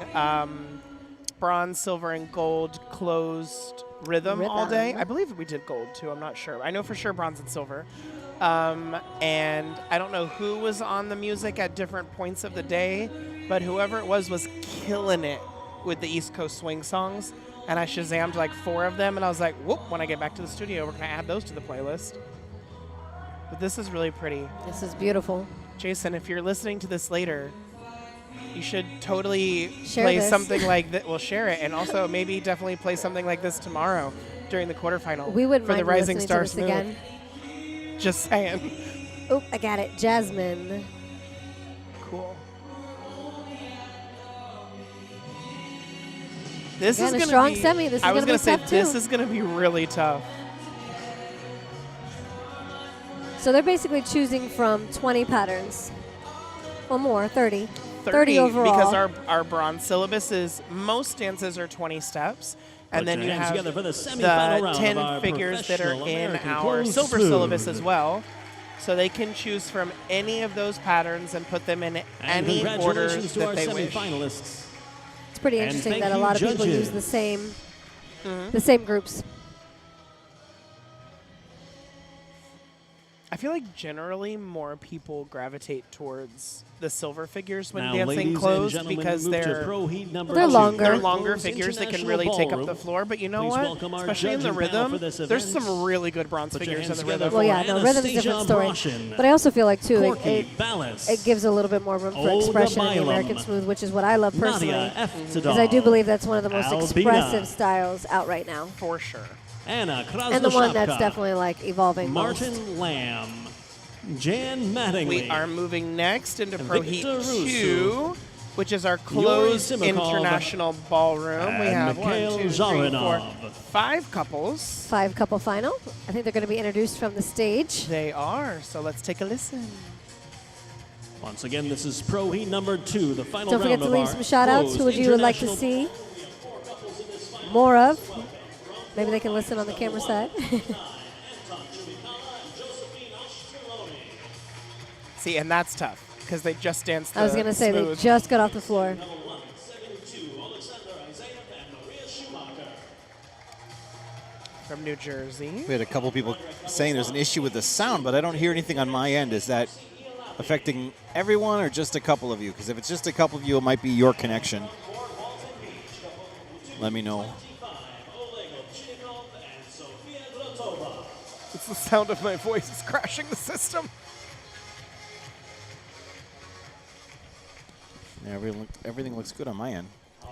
bronze, silver, and gold closed rhythm all day. I believe we did gold, too. I'm not sure. I know for sure bronze and silver. And I don't know who was on the music at different points of the day, but whoever it was killing it with the East Coast swing songs. And I Shazammed like 4 of them, and I was like, whoop, when I get back to the studio, we're going to add those to the playlist. But this is really pretty. This is beautiful. Jason, if you're listening to this later, you should totally Share play this. something like that. Well, share it, and also maybe definitely play something like this tomorrow during the quarterfinal. We wouldn't for the mind Rising listening Star to this Smooth. again. Just saying. Oh, I got it. Jasmine. Cool. This Again, is a gonna strong be, semi. This is I was gonna be say tough, this too. is gonna be really tough. So they're basically choosing from 20 patterns. Or more, 30. 30 overall. Because our bronze syllabus is most dances are 20 steps. And Put then your you hands have together for the semifinal round of 10 our figures that are professional in American our closed silver smooth. syllabus as well. So they can choose from any of those patterns and put them in And any order congratulations to that our they wish. semifinalists. It's pretty And interesting thank that a you, lot of people judges. use the same groups. I feel like generally more people gravitate towards the silver figures when Now, dancing ladies and closed gentlemen, because we move to they're Pro Heat number They're 2. longer. they're longer Closed figures that can International really take up Ballroom. the floor. But you know Please what? welcome our Especially in the judging panel rhythm, for this there's event. some really good bronze Put your figures in hands the together rhythm. Well, for yeah, no, rhythm's a different Anastasia story. Broshin, But I also feel like, too, Corky it Ballas, gives a little bit more room for Olga expression in the Milam, American Smooth, which is what I love personally. Nadia F. Because I do believe that's one of the most Albina. expressive styles out right now. For sure. Anna And the one that's Krasnoshapka, definitely like evolving most. Martin Lamb, Jan Mattingly. We are moving next into Pro Heat Victor 2, which is our closed Simikov, international ballroom. We and have Mikhail 1, 2, 3, Zaranov. 4, 5 couples. 5 couple final. I think they're going to be introduced from the stage. They are, so let's take a listen. Once again, this is Pro Heat number 2, the final Don't round forget to of leave our some shout outs. closed Who would you like to international- see more of? Maybe they can listen on the camera side. See, and that's tough because they just danced the I was going to say they smooth. just got off the floor. From New Jersey. We had a couple people saying there's an issue with the sound, but I don't hear anything on my end. Is that affecting everyone or just a couple of you? Because if it's just a couple of you, it might be your connection. Let me know. It's the sound of my voice is crashing the system. Yeah, everything looks good on my end.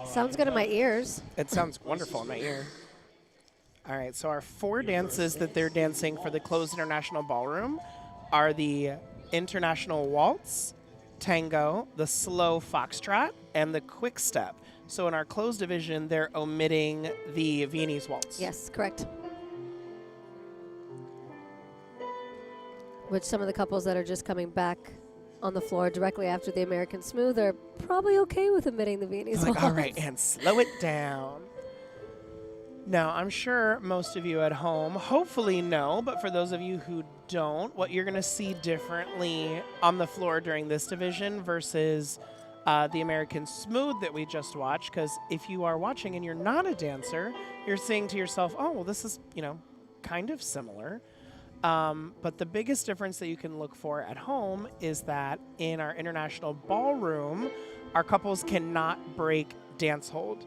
Sounds good in my ears. It sounds wonderful in my ear. All right, so our 4 dances that they're dancing for the closed international ballroom are the international waltz, tango, the slow foxtrot, and the quick step. So in our closed division, they're omitting the Viennese waltz. Yes, correct. Which some of the couples that are just coming back on the floor directly after the American Smooth are probably okay with omitting the Viennese It's like, all waltz. right, and slow it down. Now, I'm sure most of you at home hopefully know, but for those of you who don't, what you're going to see differently on the floor during this division versus the American Smooth that we just watched, because if you are watching and you're not a dancer, you're saying to yourself, oh, well, this is, kind of similar. But the biggest difference that you can look for at home is that in our international ballroom, our couples cannot break dance hold.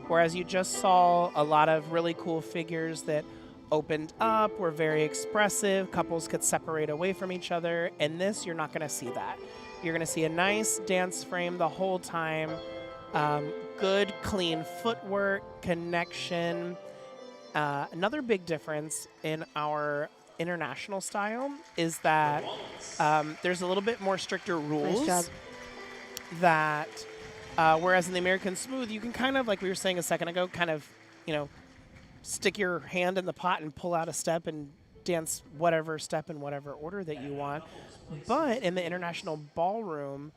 Whereas you just saw a lot of really cool figures that opened up, were very expressive, couples could separate away from each other. In this, you're not going to see that. You're going to see a nice dance frame the whole time, good, clean footwork, connection. Another big difference in our international style is that there's a little bit more stricter rules. Nice job. That whereas in the American Smooth, you can kind of, like we were saying a second ago, kind of, stick your hand in the pot and pull out a step and dance whatever step in whatever order that you want. But in the international ballroom,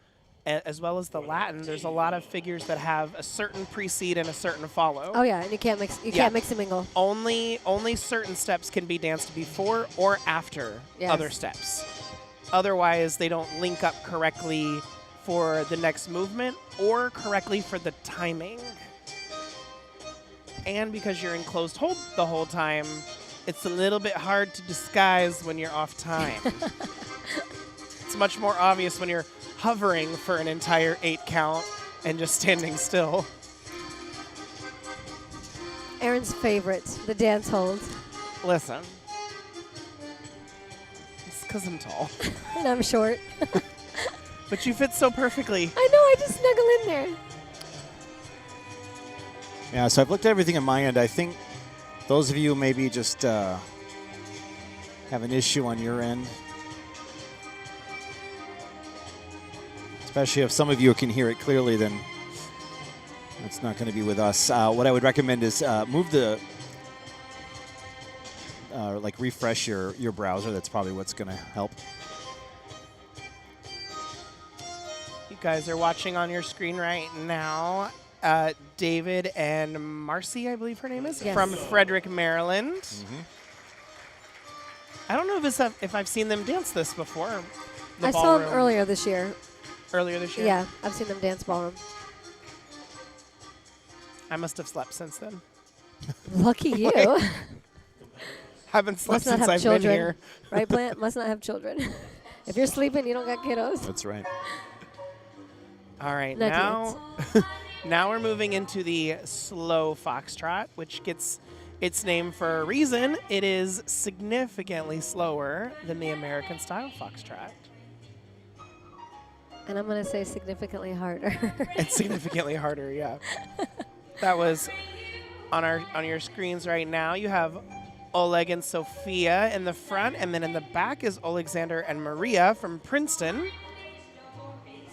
as well as the Latin, there's a lot of figures that have a certain precede and a certain follow. Oh yeah, and you can't mix. You can't mix and mingle. Only certain steps can be danced before or after other steps. Otherwise, they don't link up correctly for the next movement or correctly for the timing. And because you're in closed hold the whole time, it's a little bit hard to disguise when you're off time. It's much more obvious when you're hovering for an entire 8 count and just standing still. Aaron's favorite, the dance hold. Listen. It's because I'm tall. And I'm short. But you fit so perfectly. I know, I just snuggle in there. Yeah, so I've looked at everything on my end. I think those of you maybe just have an issue on your end. Especially if some of you can hear it clearly, then it's not going to be with us. What I would recommend is move the, refresh your browser. That's probably what's going to help. You guys are watching on your screen right now. David and Marcy, I believe her name is, yes, from Frederick, Maryland. Mm-hmm. I don't know if I've seen them dance this before. I saw them earlier this year. Earlier this year? Yeah, I've seen them dance ballroom. I must have slept since then. Lucky you. Haven't slept Must not since have I've children. been here. Right, Plant? Must not have children. If you're sleeping, you don't got kiddos. That's right. All right, Not now we're moving into the slow foxtrot, which gets its name for a reason. It is significantly slower than the American style foxtrot. And I'm going to say significantly harder. It's significantly harder, yeah. That was on your screens right now. You have Oleg and Sophia in the front, and then in the back is Alexander and Maria from Princeton.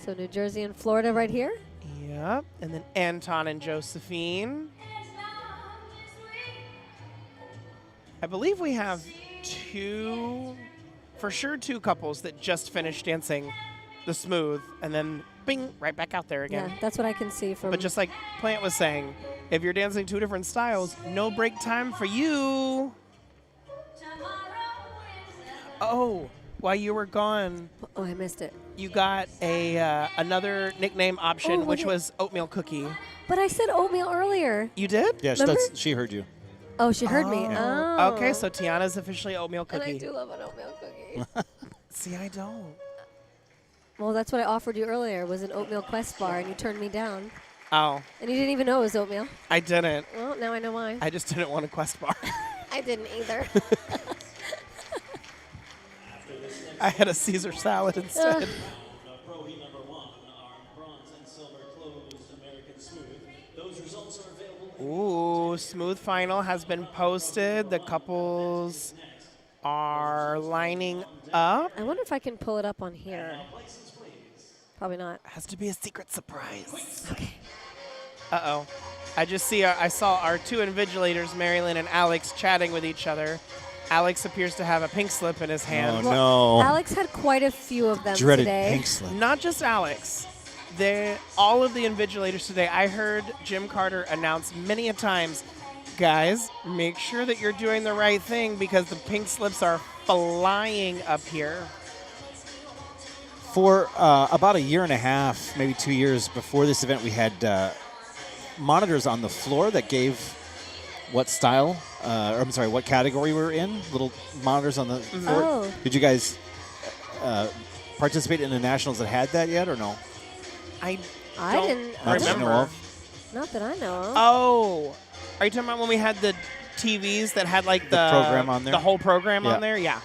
So New Jersey and Florida right here. Yep, and then Anton and Josephine. I believe we have two couples that just finished dancing the smooth, and then bing, right back out there again. Yeah, that's what I can see from. But just like Plant was saying, if you're dancing 2 different styles, no break time for you. Oh, while you were gone, Oh, I missed it. you got another nickname option, which was Oatmeal Cookie. But I said oatmeal earlier. You did? Yes, Remember? she heard you. Oh, she heard me. Oh. Okay, so Tiana's officially Oatmeal And I Cookie. do love an oatmeal cookie. See, I don't. Well, that's what I offered you earlier, was an oatmeal Quest bar, and you turned me down. Oh, And you didn't even know it was oatmeal. I didn't. Well, now I know why. I just didn't want a Quest bar. I didn't either. I had a Caesar salad instead. Pro Heat number 1 are bronze and silver closed American Smooth. Those results are available. Ooh, smooth final has been posted. The couples are lining up. I wonder if I can pull it up on here. Probably not. Has to be a secret surprise. Okay. Uh-oh. I saw our 2 invigilators, Marilyn and Alex, chatting with each other. Alex appears to have a pink slip in his hand. Oh, no. Alex had quite a few of them Dreaded today. pink slip. Not just Alex. All of the invigilators today, I heard Jim Carter announce many a times, guys, make sure that you're doing the right thing because the pink slips are flying up here. For about a year and a half, maybe 2 years before this event, we had monitors on the floor that gave what style, or I'm sorry, what category we were in. Little monitors on the floor. Oh. Did you guys participate in the nationals that had that yet, or no? I I didn't Not that you know remember. of? Not that I know of. Oh, are you talking about when we had the TVs that had like the program on there? the whole program Yeah. on there? Yeah.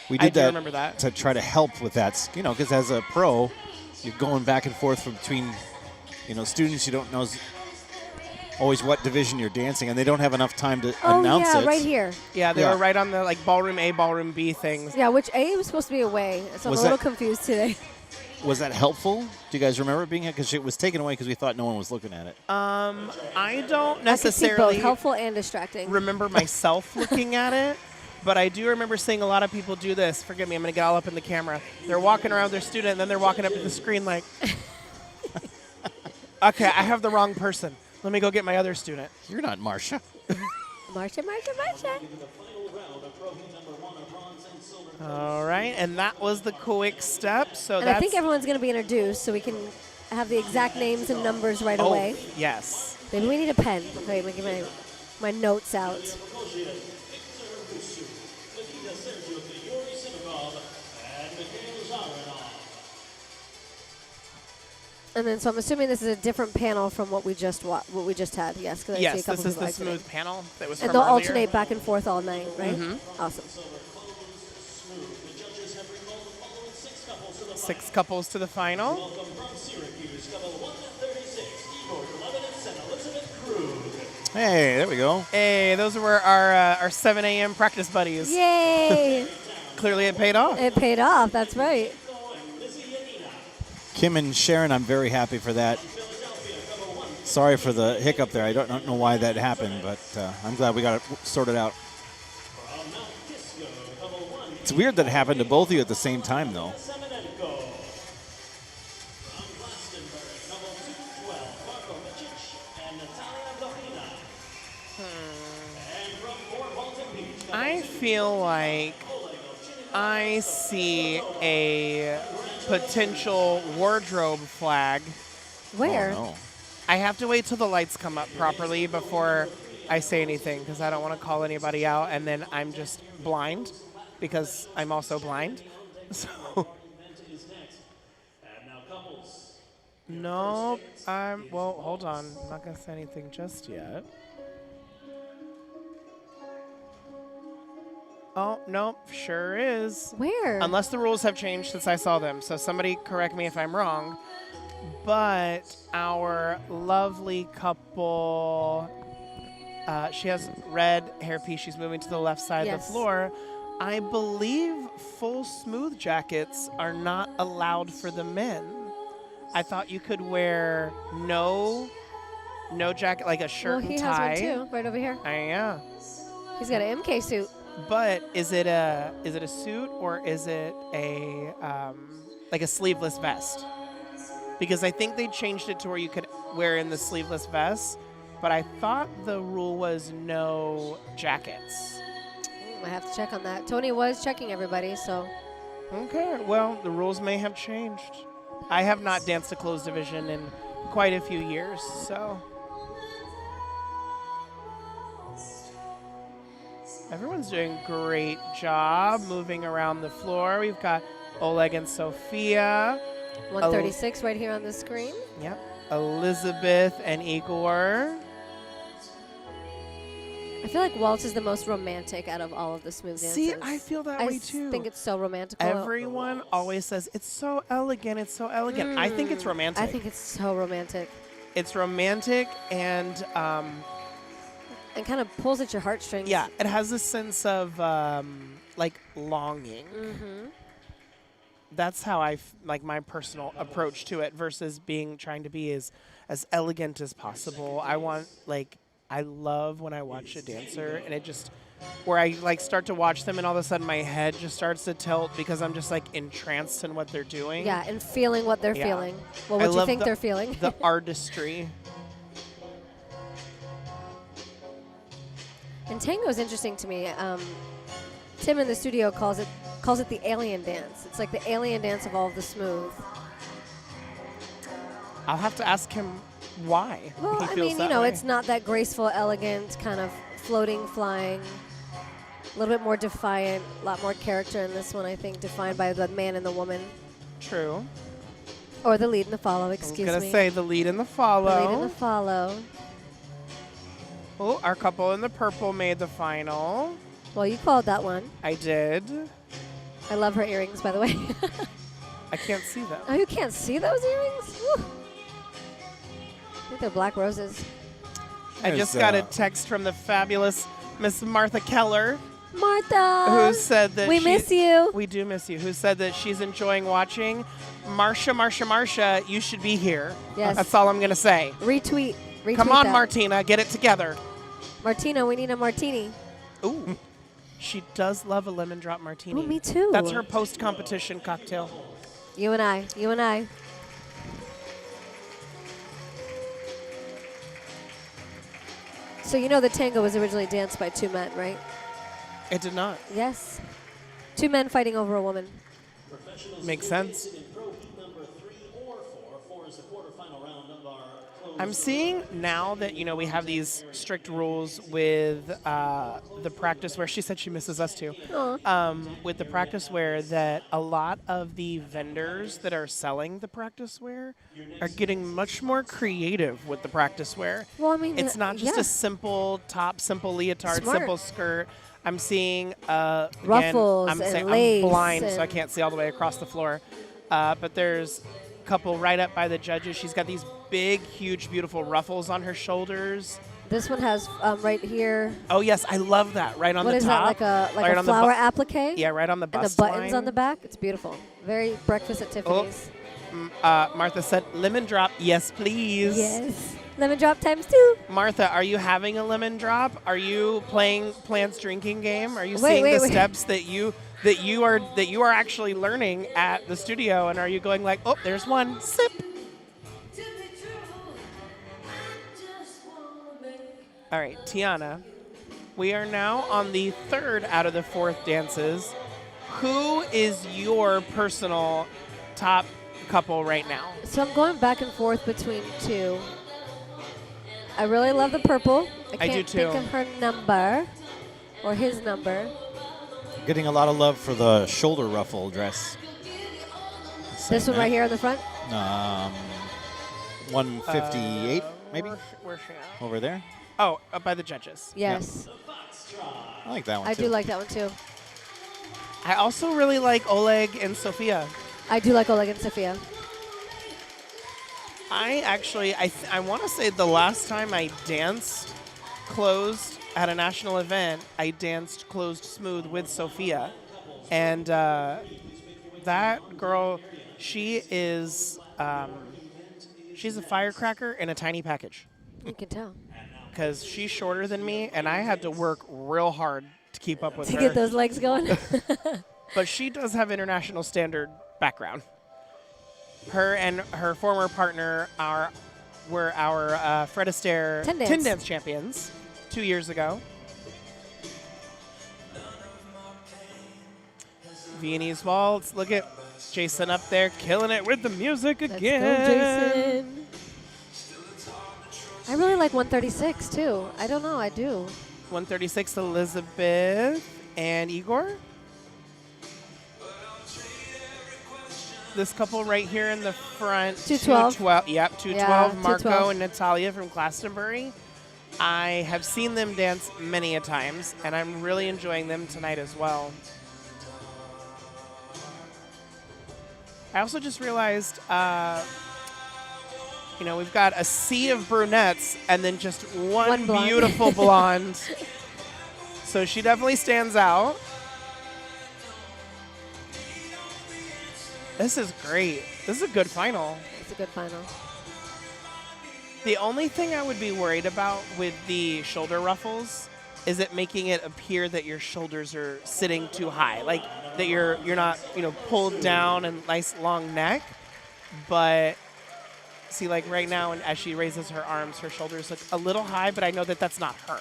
We I did do that, remember that. to try to help with that, because as a pro, you're going back and forth between, students you don't know always what division you're dancing, and they don't have enough time to Oh, announce yeah, it. right here. Yeah, they Yeah. were right on the like ballroom A, ballroom B things. Yeah, which A was supposed to be away, so I'm Was a little that- confused today. Was that helpful? Do you guys remember it being here? Because it was taken away because we thought no one was looking at it. I don't I could see necessarily both helpful and distracting. remember myself looking at it, but I do remember seeing a lot of people do this. Forgive me, I'm going to get all up in the camera. They're walking around their student, and then they're walking up to the screen like, okay, I have the wrong person. Let me go get my other student. You're not Marsha. Marsha, Marsha, Marsha. All right, and that was the quick step. So And that's I think everyone's going to be introduced so we can have the exact names and numbers right away. Yes. Maybe we need a pen. Wait, let me get my notes out. And then, so I'm assuming this is a different panel from what we just had. Yes, because I see a Yes, couple this is people the exiting. smooth panel that was And from they'll earlier. alternate back and forth all night, right? Mm-hmm. Awesome. 6 couples to the final. Hey, there we go. Hey, those were our 7 a.m. practice buddies. Yay! Clearly it paid off. It paid off. That's right. Kim and Sharon, I'm very happy for that. Sorry for the hiccup there. I don't know why that happened, but I'm glad we got it sorted out. It's weird that it happened to both of you at the same time, though. I feel like I see a potential wardrobe flag. Where? Oh, no. I have to wait till the lights come up properly before I say anything because I don't want to call anybody out and then I'm just blind because I'm also blind. So nope. Well, hold on. I'm not going to say anything just yet. Oh, nope, sure is. Where? Unless the rules have changed since I saw them. So somebody correct me if I'm wrong. But our lovely couple, she has red hairpiece. She's moving to the left side of Yes. the floor. I believe full smooth jackets are not allowed for the men. I thought you could wear no jacket, like a shirt well, he and tie. has one too, right over here. Yeah. He's got an MK suit. But is it a suit or is it a like a sleeveless vest? Because I think they changed it to where you could wear in the sleeveless vest, but I thought the rule was no jackets. I have to check on that. Tony was checking everybody, so Okay, well, the rules may have changed. I have not danced a closed division in quite a few years, so. Everyone's doing a great job moving around the floor. We've got Oleg and Sophia. 136 right here on the screen. Yep. Elizabeth and Igor. I feel like waltz is the most romantic out of all of the smooth dances. See, I feel that way too. I think it's so romantic. Everyone always says, it's so elegant, it's so elegant. I think it's romantic. I think it's so romantic. It's romantic and And kind of pulls at your heartstrings. yeah, it has a sense of like longing. Mm-hmm. That's how like my personal approach to it versus trying to be as elegant as possible. I love when I watch a dancer and it just where I like start to watch them and all of a sudden my head just starts to tilt because I'm just like entranced in what they're doing. Yeah, and feeling what they're Yeah. feeling. Well, I what you love think they're feeling. The artistry. And tango is interesting to me. Tim in the studio calls it the alien dance. It's like the alien dance of all of the smooth. I'll have to ask him why Well, he I feels mean, that way. it's not that graceful, elegant kind of floating, flying, a little bit more defiant, a lot more character in this one, I think, defined by the man and the woman. True. Or the lead and the follow, excuse me. I was going to say the lead and the follow. The lead and the follow. Oh, our couple in the purple made the final. Well, you called that one. I did. I love her earrings, by the way. I can't see them. Oh, you can't see those earrings? Woo. I think they're black roses. I just got a text from the fabulous Miss Martha Keller, Martha! who said that we miss you. We do miss you. Who said that she's enjoying watching. Marsha, you should be here. Yes. That's all I'm going to say. Retweet Come on, that. Martina, get it together. Martina, we need a martini. Ooh. She does love a lemon drop martini. Oh, me too. That's her post-competition cocktail. You and I. So you know the tango was originally danced by two men, right? It did not. Yes. Two men fighting over a woman. Makes sense. In Pro Heat number 3 or 4. 4 is the quarterfinal round of our closed. I'm seeing now that, we have these strict rules with the practice wear. She said she misses us too. With the practice wear, that a lot of the vendors that are selling the practice wear are getting much more creative with the practice wear. Well, I mean, It's not just yeah. a simple top, simple leotard, Smart. simple skirt. I'm seeing Ruffles and lace I'm blind, so I and- can't see all the way across the floor. But there's a couple right up by the judges. She's got these big, huge, beautiful ruffles on her shoulders. This one has right here. Oh yes, I love that. Right on What the is top. that? Like right a on the flower applique? Yeah, right on the And bust the buttons line. on the back. It's beautiful. Very breakfast at Tiffany's. Martha said, "Lemon drop, yes, please." Yes. Lemon drop times 2. Martha, are you having a lemon drop? Are you playing Plants drinking game? Are you Wait, seeing wait, the wait. steps that you are actually learning at the studio? And are you going like, oh, there's one sip? All right, Tiana, we are now on the 3rd out of the 4th dances. Who is your personal top couple right now? So I'm going back and forth between 2. I really love the purple. I do can't too. think of her number or his number. Getting a lot of love for the shoulder ruffle dress. This one right here in the front. 158, maybe? Where's she at? Over there. Oh, up by the judges. Yes. I like that one, I too. do like that one too. I also really like Oleg and Sophia. I do like Oleg and Sophia. I actually, I want to say the last time I danced closed at a national event, I danced closed smooth with Sophia. And that girl, she is, she's a firecracker in a tiny package. You can tell. Because she's shorter than me, and I had to work real hard to keep up with To her. get those legs going. But she does have international standard background. Her and her former partner were our Fred Astaire Tin dance. champions 2 years ago. Viennese waltz. Look at Jason up there killing it with the music Let's again. go, Jason. I really like 136 too. I don't know. I do. 136 Elizabeth and Igor. This couple right here in the front. 212. Yep, 212. Yeah, Marco 212. and Natalia from Glastonbury. I have seen them dance many a times, and I'm really enjoying them tonight as well. I also just realized, we've got a sea of brunettes and then just one blonde. beautiful blonde. So she definitely stands out. This is great. This is a good final. It's a good final. The only thing I would be worried about with the shoulder ruffles is it making it appear that your shoulders are sitting too high, like that you're not pulled down and nice long neck. But see, like right now, and as she raises her arms, her shoulders look a little high. But I know that that's not her.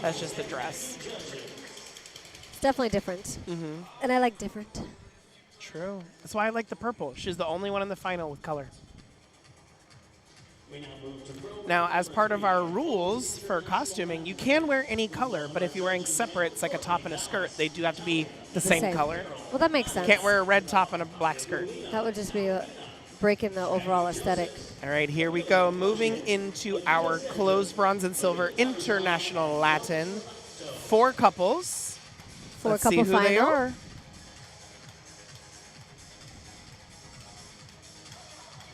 That's just the dress. It's definitely different. And I like different. True. That's why I like the purple. She's the only one in the final with color. Now, as part of our rules for costuming, you can wear any color, but if you're wearing separates, like a top and a skirt, they do have to be the same color. Well, that makes sense. Can't wear a red top and a black skirt. That would just be breaking the overall aesthetic. All right, here we go. Moving into our closed bronze and silver international Latin. 4 couples. Let's see who they are.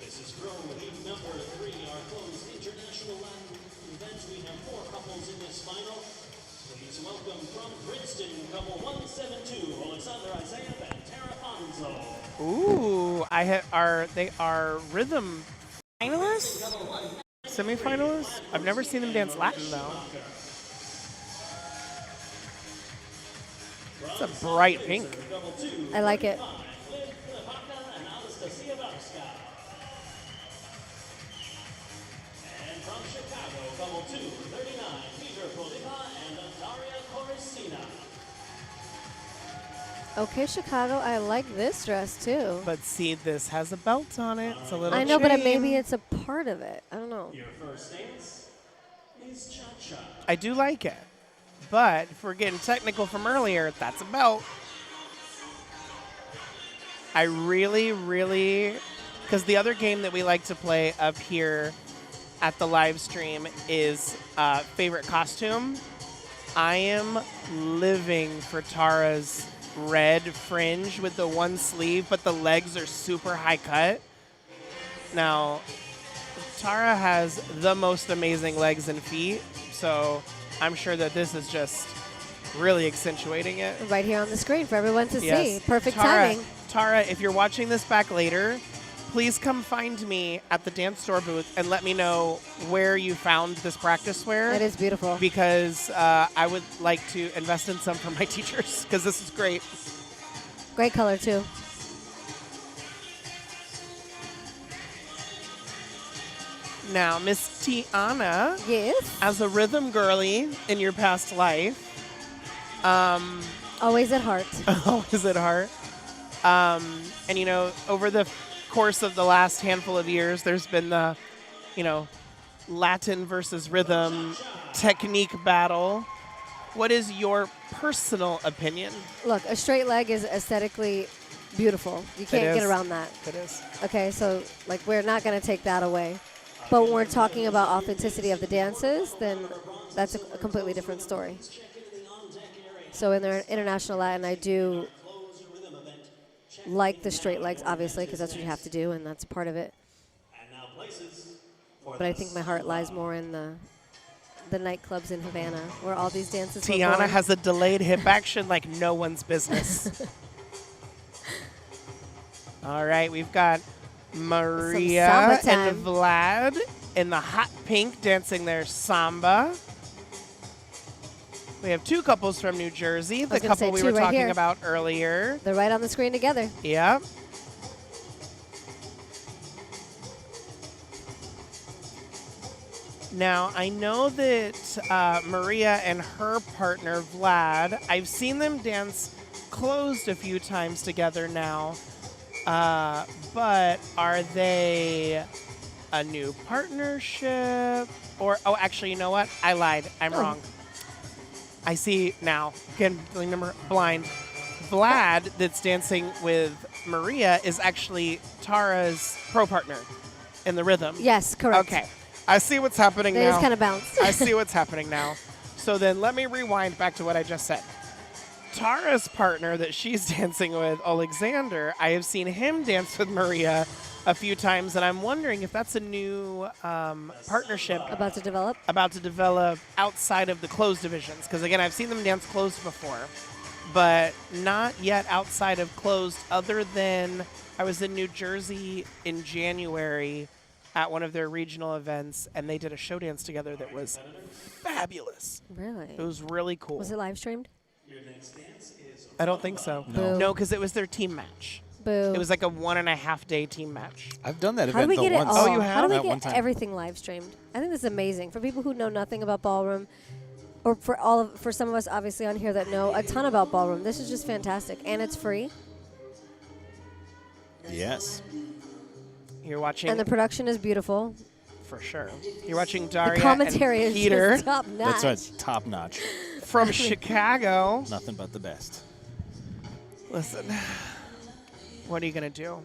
This is from heat number 3, our closed international Latin event. We have 4 couples in this final. Please welcome from Princeton, couple 172, Alexander Isaiah and Tara Fonzo. Ooh, they are rhythm finalists? Semi-finalists? I've never seen them dance Latin, though. It's a bright pink. I like it. And from Chicago, couple 239, Peter Poliva and Daria Corisina. Okay, Chicago, I like this dress too. But see, this has a belt on it. It's a little I know, but chain. maybe it's a part of it. I don't know. Your first dance is cha-cha. I do like it. But if we're getting technical from earlier, that's a belt. I really, because the other game that we like to play up here at the live stream is favorite costume. I am living for Tara's red fringe with the one sleeve, but the legs are super high cut. Now, Tara has the most amazing legs and feet, so I'm sure that this is just really accentuating it. Right here on the screen for everyone to Yes. see. Perfect Tara, timing. Tara, if you're watching this back later, please come find me at the dance store booth and let me know where you found this practice wear. That is beautiful. Because I would like to invest in some for my teachers because this is great. Great color too. Now, Miss Tiana, Yes. as a rhythm girly in your past life, Always at heart. always at heart, and you know, over the course of the last handful of years, there's been the, Latin versus rhythm technique battle. What is your personal opinion? Look, a straight leg is aesthetically beautiful. You can't get around that. It is. Okay, so like we're not going to take that away. But when we're talking about authenticity of the dances, then that's a completely different story. So in their international Latin, I do like the straight legs, obviously, because that's what you have to do, and that's part of it. But I think my heart lies more in the nightclubs in Havana, where all these dances were Tiana born. has a delayed hip action like no one's business. All right, we've got Maria samba and time. Vlad in the hot pink dancing their samba. We have 2 couples from New Jersey, the was gonna couple say we 2 were right talking here. about earlier. They're right on the screen together. Yep. Now, I know that Maria and her partner, Vlad, I've seen them dance closed a few times together now. But are they a new partnership? Or, oh, actually, you know what? I lied. I'm wrong. I see now. Again, blind. Vlad, that's dancing with Maria, is actually Tara's pro partner in the rhythm. Yes, correct. Okay. I see what's happening They now. just kind of bounced. I see what's happening now. So then let me rewind back to what I just said. Tara's partner that she's dancing with, Alexander, I have seen him dance with Maria a few times, and I'm wondering if that's a new partnership About to develop. about to develop outside of the closed divisions. Because, again, I've seen them dance closed before, but not yet outside of closed, other than I was in New Jersey in January at one of their regional events, and they did a show dance together that was fabulous. Really? It was really cool. Was it live streamed? I don't think so. No. No, because it was their team match. Boo. It was like a 1.5 day team match. I've done that How do event we though get it once. all? Oh, you have? How do we That one get time. everything live streamed? I think this is amazing for people who know nothing about ballroom, or for some of us obviously on here that know a ton about ballroom. This is just fantastic, and it's free. Yes. You're watching And the production is beautiful. for sure. You're watching Daria The commentary and is Peter just top notch. That's right, top notch. from Chicago. Nothing but the best. Listen, what are you going to do?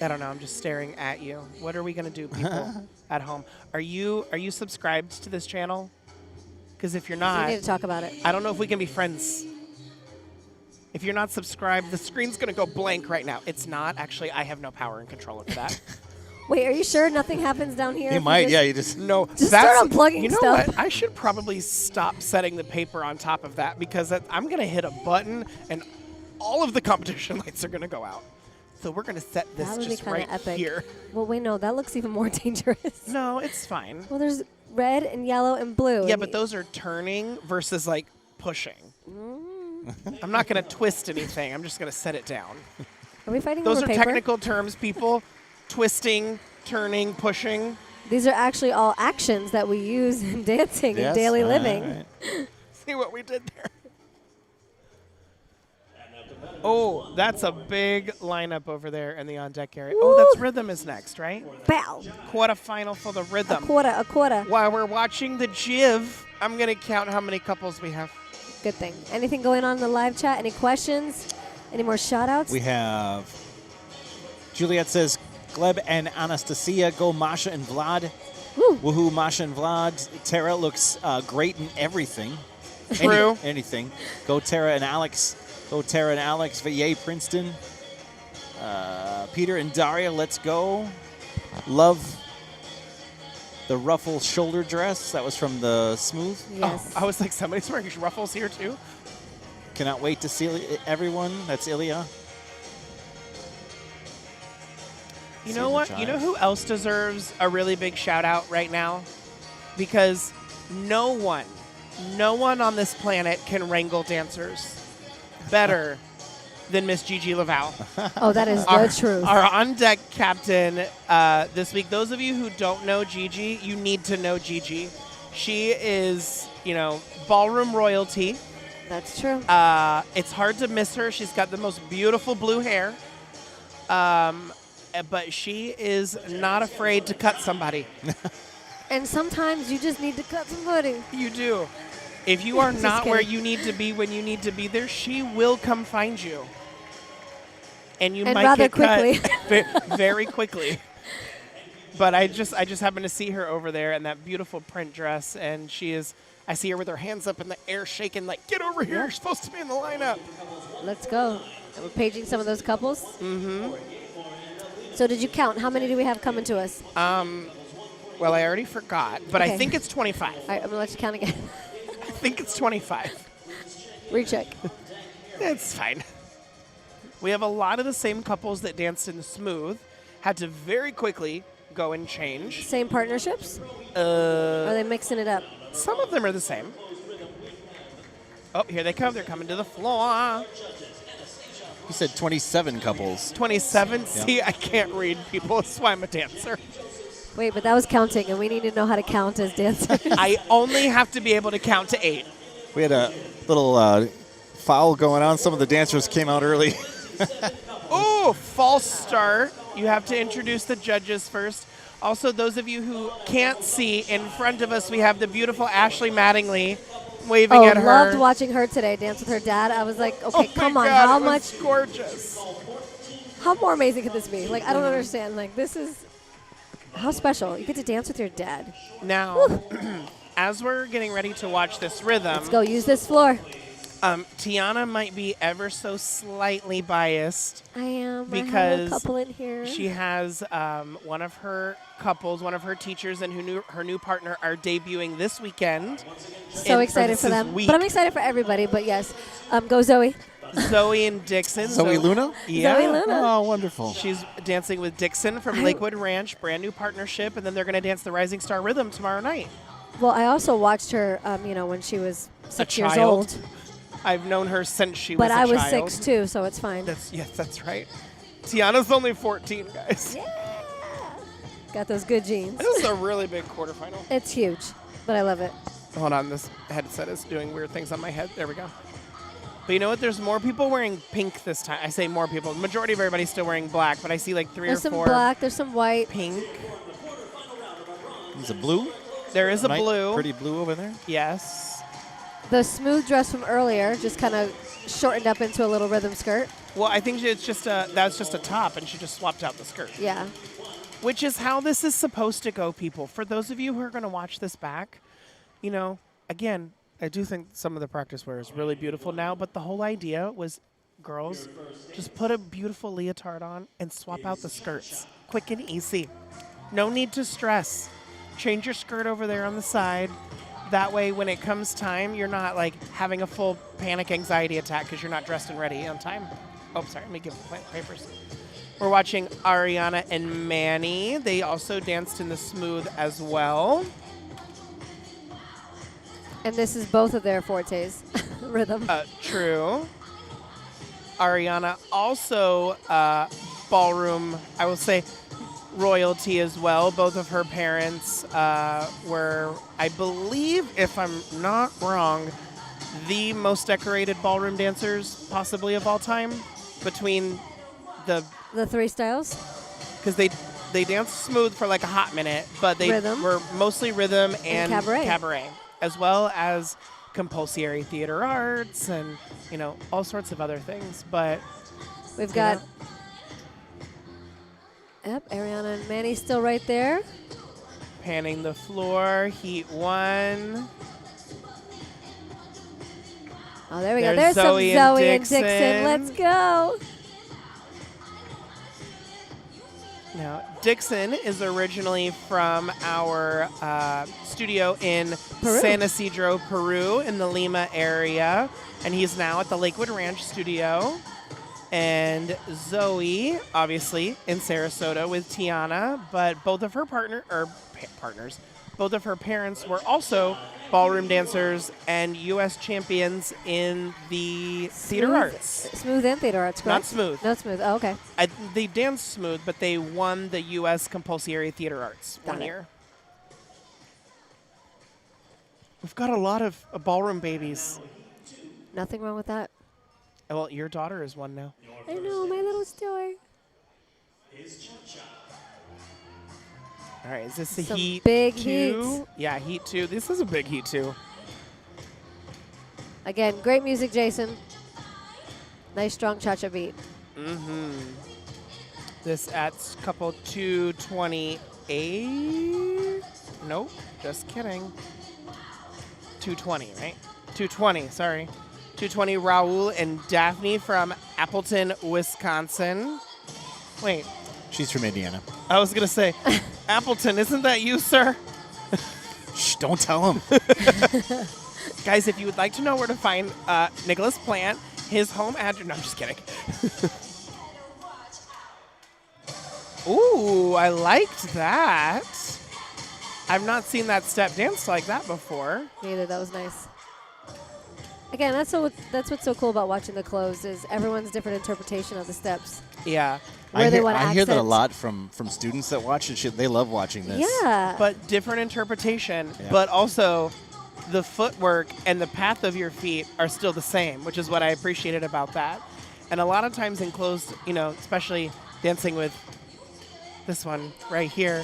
I don't know. I'm just staring at you. What are we going to do, people at home? Are you subscribed to this channel? Because if you're We not, need to talk about it. I don't know if we can be friends. If you're not subscribed, the screen's going to go blank right now. It's not. Actually, I have no power and control over that. Wait, are you sure nothing happens down here? He if you might, just- yeah. You just No, Just start unplugging You know stuff. what? I should probably stop setting the paper on top of that because I'm going to hit a button and all of the competition lights are going to go out. So we're going to set this That would be just kind right of epic. here. Well, wait, no, that looks even more dangerous. No, it's fine. Well, there's red and yellow and blue. Yeah, and but those are turning versus like pushing. I'm not going to twist anything. I'm just going to set it down. Are we fighting Those over are paper? technical terms, people. Twisting, turning, pushing. These are actually all actions that we use in dancing Yes, and daily all living. right. See what we did there? Oh, that's a big lineup over there in the on-deck area. Oh, that's rhythm is next, right? Bow. Quarterfinal for the A rhythm. quarter. While we're watching the jiv, I'm going to count how many couples we have. Good thing. Anything going on in the live chat? Any questions? Any more shout-outs? We have Juliet says, Gleb and Anastasia, go Masha and Vlad. Woo. Woohoo, Masha and Vlad. Tara looks great in everything. True. Anything. Go Tara and Alex. Go Tara and Alex. Yay, Princeton. Peter and Daria, let's go. Love the ruffle shoulder dress. That was from the Smooth. Yes. Oh, I was like, somebody's wearing ruffles here too? Cannot wait to see everyone. That's Ilya. You know what? You know who else deserves a really big shout out right now? Because no one on this planet can wrangle dancers better than Miss Gigi Laval. Oh, that is the truth. Our on-deck captain this week. Those of you who don't know Gigi, you need to know Gigi. She is, ballroom royalty. That's true. It's hard to miss her. She's got the most beautiful blue hair. But she is not afraid to cut somebody. And sometimes you just need to cut somebody. You do. If you are Just not where kidding. you need to be when you need to be there, she will come find you. And you And might rather get cut quickly. very quickly. But I just happened to see her over there in that beautiful print dress, and I see her with her hands up in the air shaking like, get over here, you're supposed to be in the lineup. Let's go. And we're paging some of those couples. Mm-hmm. So did you count? How many do we have coming to us? Well, I already forgot, but I Okay. think it's 25. All right, I'm going to let you count again. I think it's 25. Recheck. It's fine. We have a lot of the same couples that danced in the Smooth, had to very quickly go and change. Same partnerships? Or are they mixing it up? Some of them are the same. Oh, here they come. They're coming to the floor. You said 27 couples. 27. See, I can't read people. That's why I'm a dancer. Wait, but that was counting, and we need to know how to count as dancers. I only have to be able to count to 8. We had a little foul going on. Some of the dancers came out early. Ooh, false start. You have to introduce the judges first. Also, those of you who can't see, in front of us we have the beautiful Ashley Mattingly waving Oh, at her. loved watching her today dance with her dad. I was like, okay, Oh come my on, God, how it was much, gorgeous. how more amazing could this be? Like, I don't understand. Like, this is, how special. You get to dance with your dad. Now, as we're getting ready to watch this rhythm, Let's go use this floor. Tiana might be ever so slightly biased. I am. I have Because a couple in here. She has one of her couples, one of her teachers, and her new partner are debuting this weekend. So excited for them. Week. But I'm excited for everybody. But yes, go Zoe. Zoe and Dixon. Zoe Luna? Yeah. Zoe Luna. Oh, wonderful. She's dancing with Dixon from Lakewood Ranch, brand new partnership, and then they're going to dance the Rising Star Rhythm tomorrow night. Well, I also watched her, when she was 6 years child. old. I've known her since she was But a I was child. 6 too, so it's fine. That's right. Tiana's only 14, guys. Yeah. Got those good genes. This is a really big quarterfinal. It's huge, but I love it. Hold on, this headset is doing weird things on my head. There we go. But you know what? There's more people wearing pink this time. I say more people. The majority of everybody's still wearing black, but I see like 3 There's or some 4 black. There's some white. pink. There's a blue. There is a Nice, blue. Pretty blue over there. Yes. The smooth dress from earlier just kind of shortened up into a little rhythm skirt. Well, I think it's just that's just a top, and she just swapped out the skirt. Yeah. Which is how this is supposed to go, people. For those of you who are going to watch this back, you know, again, I do think some of the practice wear is really beautiful now, but the whole idea was, girls, just put a beautiful leotard on and swap out the skirts. Quick and easy. No need to stress. Change your skirt over there on the side. That way, when it comes time, you're not like having a full panic anxiety attack because you're not dressed and ready on time. Oh, sorry, let me give the papers. We're watching Ariana and Manny. They also danced in the smooth as well. And this is both of their fortes, rhythm. True. Ariana also ballroom, I will say, royalty as well. Both of her parents were, I believe, if I'm not wrong, the most decorated ballroom dancers possibly of all time between the 3 styles? because they danced smooth for like a hot minute, but they Rhythm. were mostly rhythm and cabaret. as well as compulsory theater arts and, you know, all sorts of other things. But We've got, yep, Ariana and Manny still right there. panning the floor, heat 1. Oh, there we go. There's There's some Zoe and Zoe and Dixon. Dixon. Let's go. Now, Dixon is originally from our studio in Peru. San Isidro, Peru, in the Lima area, and he's now at the Lakewood Ranch studio. And Zoe, obviously, in Sarasota with Tiana, but both of her partners, both of her parents were also ballroom dancers and U.S. champions in the theater arts. Smooth and theater arts, correct? Not smooth. Not smooth. Oh, okay. They danced smooth, but they won the U.S. compulsory theater arts Got one it. year. We've got a lot of ballroom babies. Nothing wrong with that. Well, your daughter is one now. I know, my little star. All right, is this the Some Heat big 2? heats. Yeah, Heat 2. This is a big Heat 2. Again, great music, Jason. Nice, strong cha-cha beat. This at couple 228. Nope, just kidding. 220, right? 220, sorry. 220, Raul and Daphne from Appleton, Wisconsin. Wait, She's from Indiana. I was going to say, Appleton, isn't that you, sir? Shh, don't tell him. Guys, if you would like to know where to find Nicholas Plant, his home address. No, I'm just kidding. Ooh, I liked that. I've not seen that step danced like that before. Neither. That was nice. Again, that's what's so cool about watching the close is everyone's different interpretation of the steps. Yeah. Where they want I hear that a accents. lot from students that watch it. They love watching this. Yeah. But different interpretation, Yeah. but also the footwork and the path of your feet are still the same, which is what I appreciated about that. And a lot of times in closed, you know, especially dancing with this one right here,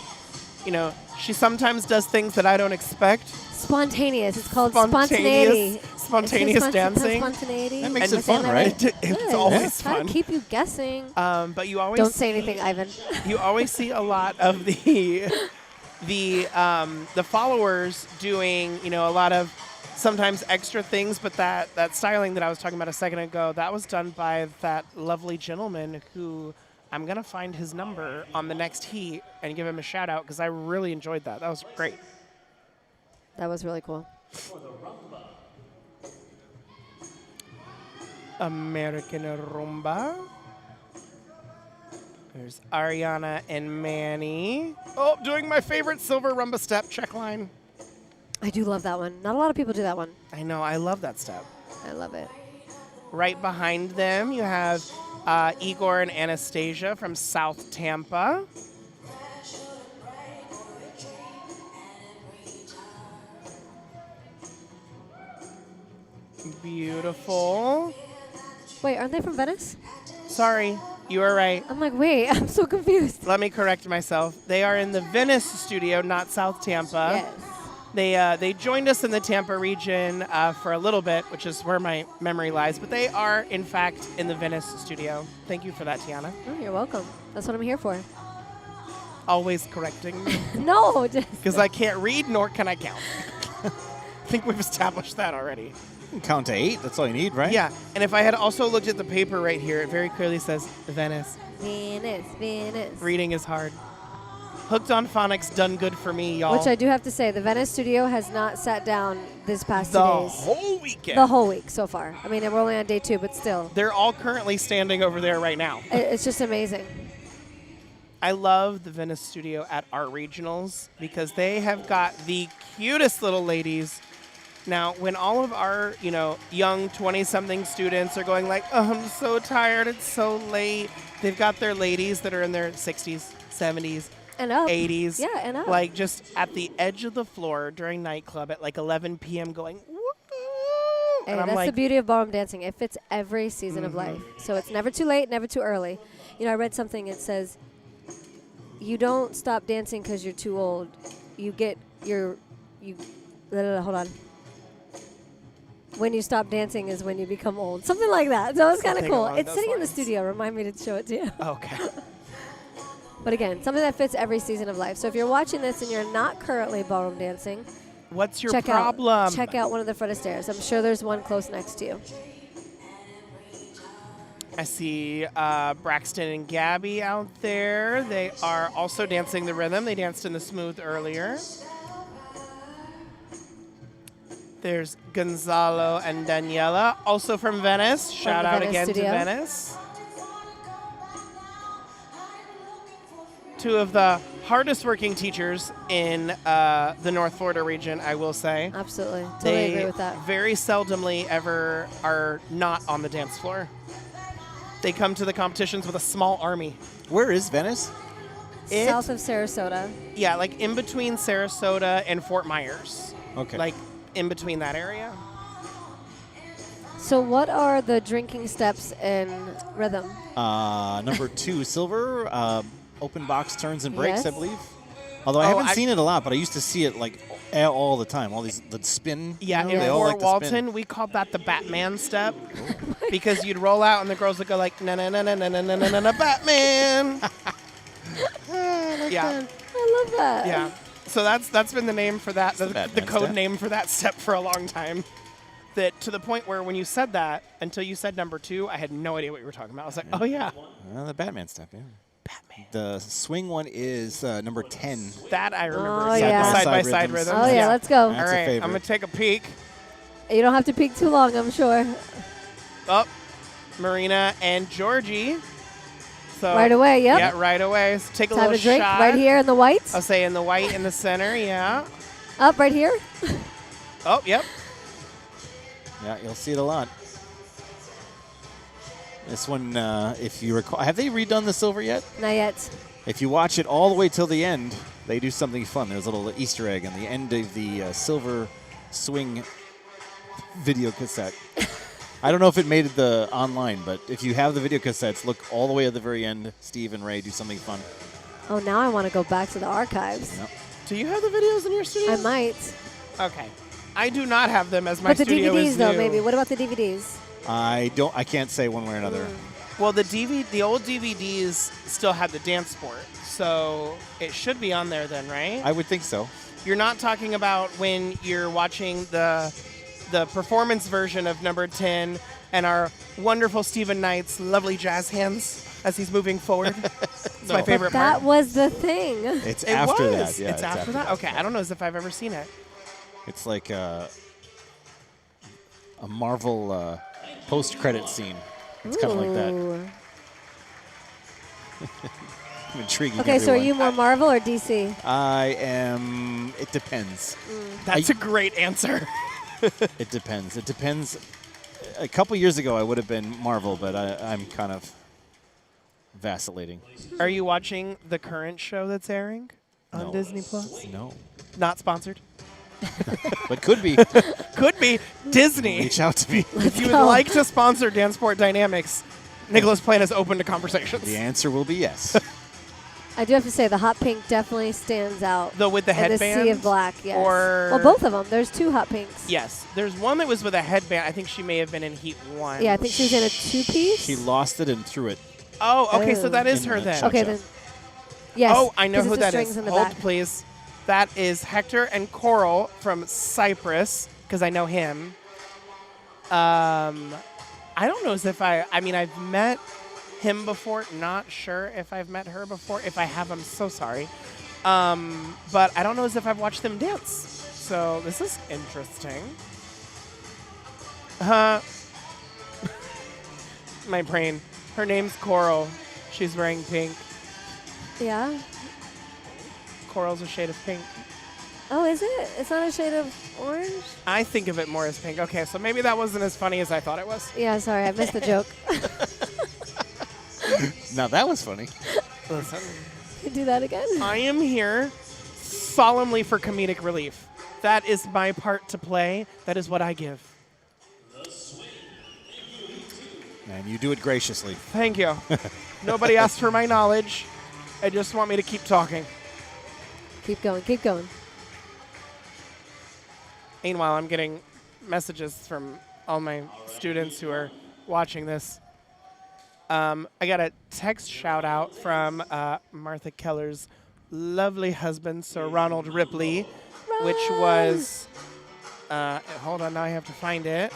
you know, she sometimes does things that I don't expect. Spontaneous. It's called spontaneity. Spontaneous It's dancing. Spontaneity. That makes Am I it saying fun, that right? It's Good. always Trying fun. to keep you guessing. But you always Don't say anything, Ivan. You always see a lot of the followers doing, you know, a lot of sometimes extra things, but that styling that I was talking about a second ago, that was done by that lovely gentleman who I'm going to find his number on the next heat and give him a shout out because I really enjoyed that. That was great. That was really cool. American Rumba. There's Ariana and Manny. Oh, doing my favorite silver rumba step check line. I do love that one. Not a lot of people do that one. I know, I love that step. I love it. Right behind them, you have Igor and Anastasia from South Tampa. Beautiful. Wait, aren't they from Venice? Sorry, you are right. I'm like, wait, I'm so confused. Let me correct myself. They are in the Venice studio, not South Tampa. Yes. They joined us in the Tampa region for a little bit, which is where my memory lies. But they are, in fact, in the Venice studio. Thank you for that, Tiana. Oh, you're welcome. That's what I'm here for. Always correcting me. No, just Because I can't read, nor can I count. I think we've established that already. You can count to 8. That's all you need, right? Yeah, and if I had also looked at the paper right here, it very clearly says Venice. Venice, Venice. Reading is hard. Hooked on Phonics done good for me, y'all. Which I do have to say, the Venice studio has not sat down this past 2 the days. whole weekend. The whole week so far. I mean, we're only on day 2, but still. They're all currently standing over there right now. It's just amazing. I love the Venice studio at Art Regionals because they have got the cutest little ladies. Now, when all of our, young 20-something students are going like, oh, I'm so tired, it's so late, they've got their ladies that are in their 60s, 70s, And up. 80s. Yeah, and up. Like just at the edge of the floor during nightclub at like 11 p.m. going, woo! Hey, And I'm that's like, the beauty of ballroom dancing. It fits every season of life. So it's never too late, never too early. I read something, it says, you don't stop dancing because you're too old. Hold on. When you stop dancing is when you become old. Something like that. So it's kind of Something cool. along It's those sitting in the lines. studio. Remind me to show it to you. okay. But again, something that fits every season of life. So if you're watching this and you're not currently ballroom dancing, What's your check problem? check out one of the Fred Astaire's. I'm sure there's one close next to you. I see Braxton and Gabby out there. They are also dancing the rhythm. They danced in the smooth earlier. There's Gonzalo and Daniela, also from Venice. Shout the out Venice again studio. to Venice. Two of the hardest working teachers in the North Florida region, I will say. Absolutely. Totally They agree with that. very seldomly ever are not on the dance floor. They come to the competitions with a small army. Where is Venice? South of Sarasota. Yeah, like in between Sarasota and Fort Myers. Okay. Like in between that area. So what are the drinking steps in rhythm? Number 2, silver. Open box turns and breaks, Yes. I believe. Although I Oh, haven't seen it a lot, but I used to see it like all the time. All the spin. Yeah, they in all Fort like to spin. Walton, we called that the Batman step because you'd roll out and the girls would go like, na na na na na na na na na Batman. Yeah, I love that. yeah. So that's been the name for that, the Batman code step. name for that step for a long time. That to the point where when you said that, until you said number 2, I had no idea what you were talking about. I was like, oh yeah, The Batman step, yeah. Batman. The swing one is number 10. That I remember. Oh, yeah. Side by Side-by-side side rhythms. rhythms. Oh, yeah, let's go. That's All a right, favorite. I'm going to take a peek. You don't have to peek too long, I'm sure. Oh, Marina and Georgie. So Right away, yep. Yeah, right away. So take a Time little to drink shot. right here in the whites. I'll say in the white in the center, yeah. Up right here. Oh, yep. Yeah, you'll see it a lot. This one, if you recall, have they redone the silver yet? Not yet. If you watch it all the way till the end, they do something fun. There's a little Easter egg in the end of the silver swing video cassette. I don't know if it made it the online, but if you have the video cassettes, look all the way at the very end. Steve and Ray do something fun. Oh, now I want to go back to the archives. Yep. Do you have the videos in your studio? I might. Okay. I do not have them as my But the studio DVDs, is though, new. maybe. What about the DVDs? I can't say one way or another. Well, the old DVDs still had the dance sport, so it should be on there then, right? I would think so. You're not talking about when you're watching the performance version of number 10 and our wonderful Stephen Knight's lovely jazz hands as he's moving forward. It's my No. favorite That part. was the thing. It's It after was. that. Yeah, it's after that? Okay, I don't know as if I've ever seen it. It's like a Marvel post-credit scene. It's kind of like that. Ooh. I'm intriguing Okay, so are everyone. you more Marvel or DC? I am. It depends. That's a great answer. It depends. It depends. A couple years ago, I would have been Marvel, but I'm kind of vacillating. Are you watching the current show that's airing on No. Disney Plus? No. Not sponsored. but could be. Could be Disney. Reach out to me. If you would go. like to sponsor Danceport Dynamics, Nicholas Plan is open to conversations. The answer will be yes. I do have to say the hot pink definitely stands out. Though with the in headband? the sea of black, yes. Or well, both of them. There's 2 hot pinks. Yes. There's one that was with a headband. I think she may have been in Heat 1. Yeah, I think she was in a 2-piece. She lost it and threw it. Oh, okay, so Oh. that is In her the then. cha-cha. Okay, then. Yes. Oh, I know 'cause who it's the that strings is. in the Hold, back. please. That is Hector and Coral from Cyprus, because I know him. I don't know as if I've met him before. Not sure if I've met her before. If I have, I'm so sorry. But I don't know as if I've watched them dance. So this is interesting. My brain. Her name's Coral. She's wearing pink. Yeah. Coral's a shade of pink. Oh, is it? It's not a shade of orange? I think of it more as pink. Okay, so maybe that wasn't as funny as I thought it was. Yeah, sorry. I missed the joke. Now that was funny. Listen, Do that again? I am here solemnly for comedic relief. That is my part to play. That is what I give. And you do it graciously. Thank you. Nobody asked for my knowledge. They just want me to keep talking. Keep going. Keep going. Meanwhile, I'm getting messages from all my students who are watching this. I got a text shout out from Martha Keller's lovely husband, Sir Ronald Ripley, which was, hold on, now I have to find it.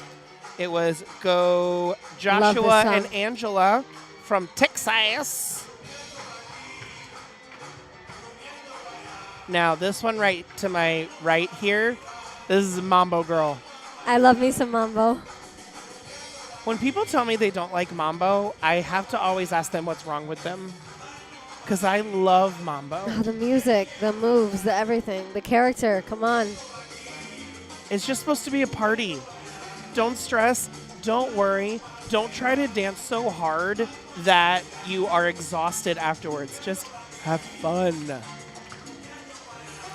It was Go Joshua song. and Angela from Texas. Now, this one right to my right here, this is Mambo Girl. I love me some mambo. When people tell me they don't like Mambo, I have to always ask them what's wrong with them. Because I love Mambo. Oh, the music, the moves, the everything, the character. Come on. It's just supposed to be a party. Don't stress. Don't worry. Don't try to dance so hard that you are exhausted afterwards. Just have fun.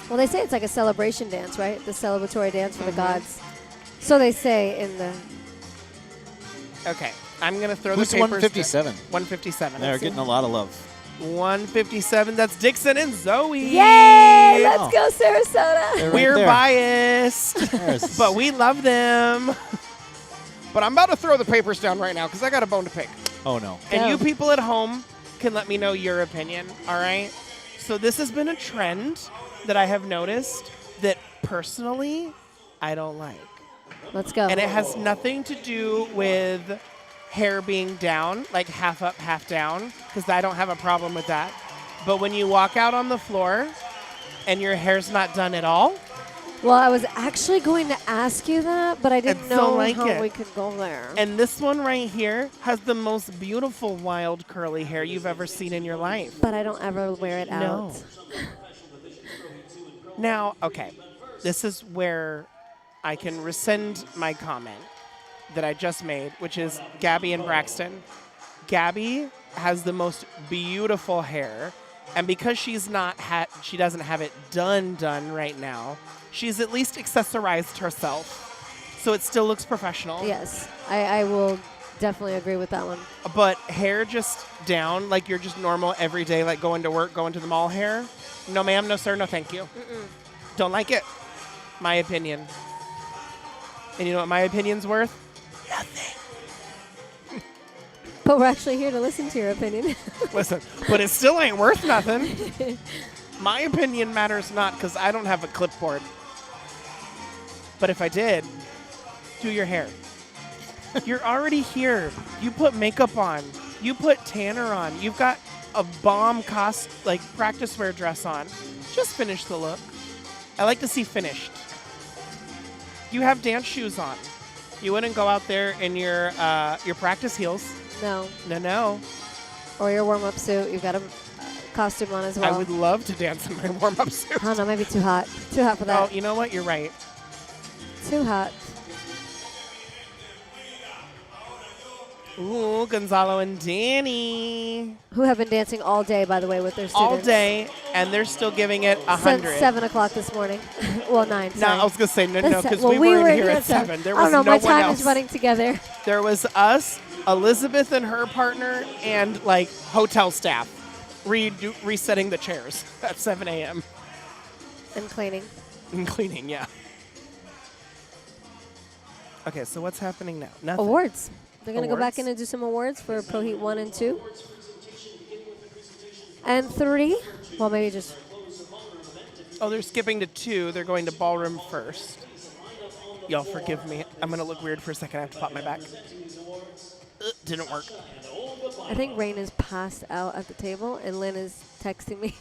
Well, they say it's like a celebration dance, right? The celebratory dance for the gods. So they say in the... Okay. I'm going to throw Who's the papers. 157? 157. They're getting a lot of love. 157. That's Dixon and Zoe. Yay! Let's go, Sarasota. They're right We're there. biased, There's- but we love them. But I'm about to throw the papers down right now because I got a bone to pick. Oh, no. And Go. you people at home can let me know your opinion, all right? So this has been a trend that I have noticed that personally I don't like. Let's go. And it has nothing to do with hair being down, like half up, half down, because I don't have a problem with that. But when you walk out on the floor and your hair's not done at all, Well, I was actually going to ask you that, but I didn't I don't know like how it. we could go there. and this one right here has the most beautiful wild curly hair you've ever seen in your life. But I don't ever wear it No. out. Now, okay, this is where I can rescind my comment that I just made, which is Gabby and Braxton. Gabby has the most beautiful hair, and because she's not she doesn't have it done right now, she's at least accessorized herself, so it still looks professional. Yes, I will definitely agree with that one. But hair just down, like you're just normal every day, like going to work, going to the mall hair. No, ma'am, no, sir, no, thank you. Don't like it. My opinion. And you know what my opinion's worth? Nothing. But we're actually here to listen to your opinion. Listen, but it still ain't worth nothing. My opinion matters not because I don't have a clipboard. But if I did, do your hair. You're already here. You put makeup on. You put tanner on. You've got a bomb practice wear dress on. Just finish the look. I like to see finished. You have dance shoes on. You wouldn't go out there in your practice heels. No. No. Or your warm-up suit. You've got a costume on as well. I would love to dance in my warm-up suit. I don't know, maybe too hot. Too hot for that. Oh, you know what? You're right. Too hot. Ooh, Gonzalo and Danny. Who have been dancing all day, by the way, with their students. All day, and they're still giving it Since 100. 7 o'clock this morning. Well, 9. No, Sorry. I was going to say no, That's because well, we were in here here at 7. There was I don't know. no My one time else. is running together. There was us, Elizabeth and her partner, and like hotel staff resetting the chairs at 7 a.m. And cleaning. and cleaning. Yeah. Okay, so what's happening now? Nothing. Awards. They're going to go back Awards? in and do some awards for Pro Heat 1 and 2. And 3. Well, maybe just. Oh, they're skipping to 2. They're going to Ballroom first. Y'all forgive me. I'm going to look weird for a second. I have to pop my back. Didn't work. I think Rain is passed out at the table, and Lynn is texting me,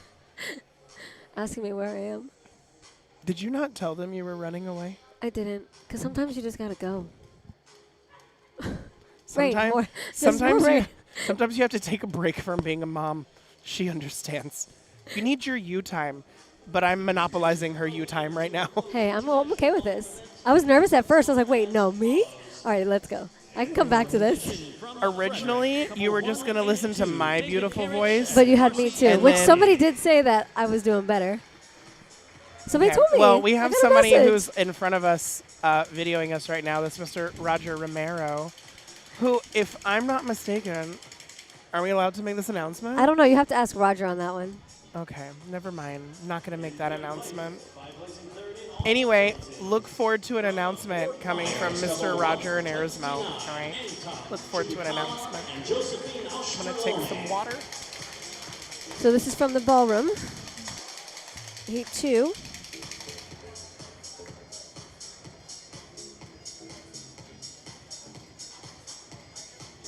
asking me where I am. Did you not tell them you were running away? I didn't, because sometimes you just got to go. Sometimes, more- just more rain. sometimes you have to take a break from being a mom. She understands. You need your you time, but I'm monopolizing her you time right now. Hey, I'm okay with this. I was nervous at first. I was like, wait, no, me? All right, let's go. I can come back to this. Originally, you were just going to listen to my beautiful voice. But you had me too, And which then- somebody did say that I was doing better. Somebody Okay. told me. Well, we I have got a somebody message. who's in front of us videoing us right now. That's Mr. Roger Romero, who, if I'm not mistaken, are we allowed to make this announcement? I don't know. You have to ask Roger on that one. Okay, never mind. I'm not going to make that announcement. Anyway, look forward to an announcement coming from Mr. Roger and Arizmo. All right? Look forward to an announcement. I'm going to take some water. So this is from the Ballroom. Heat 2.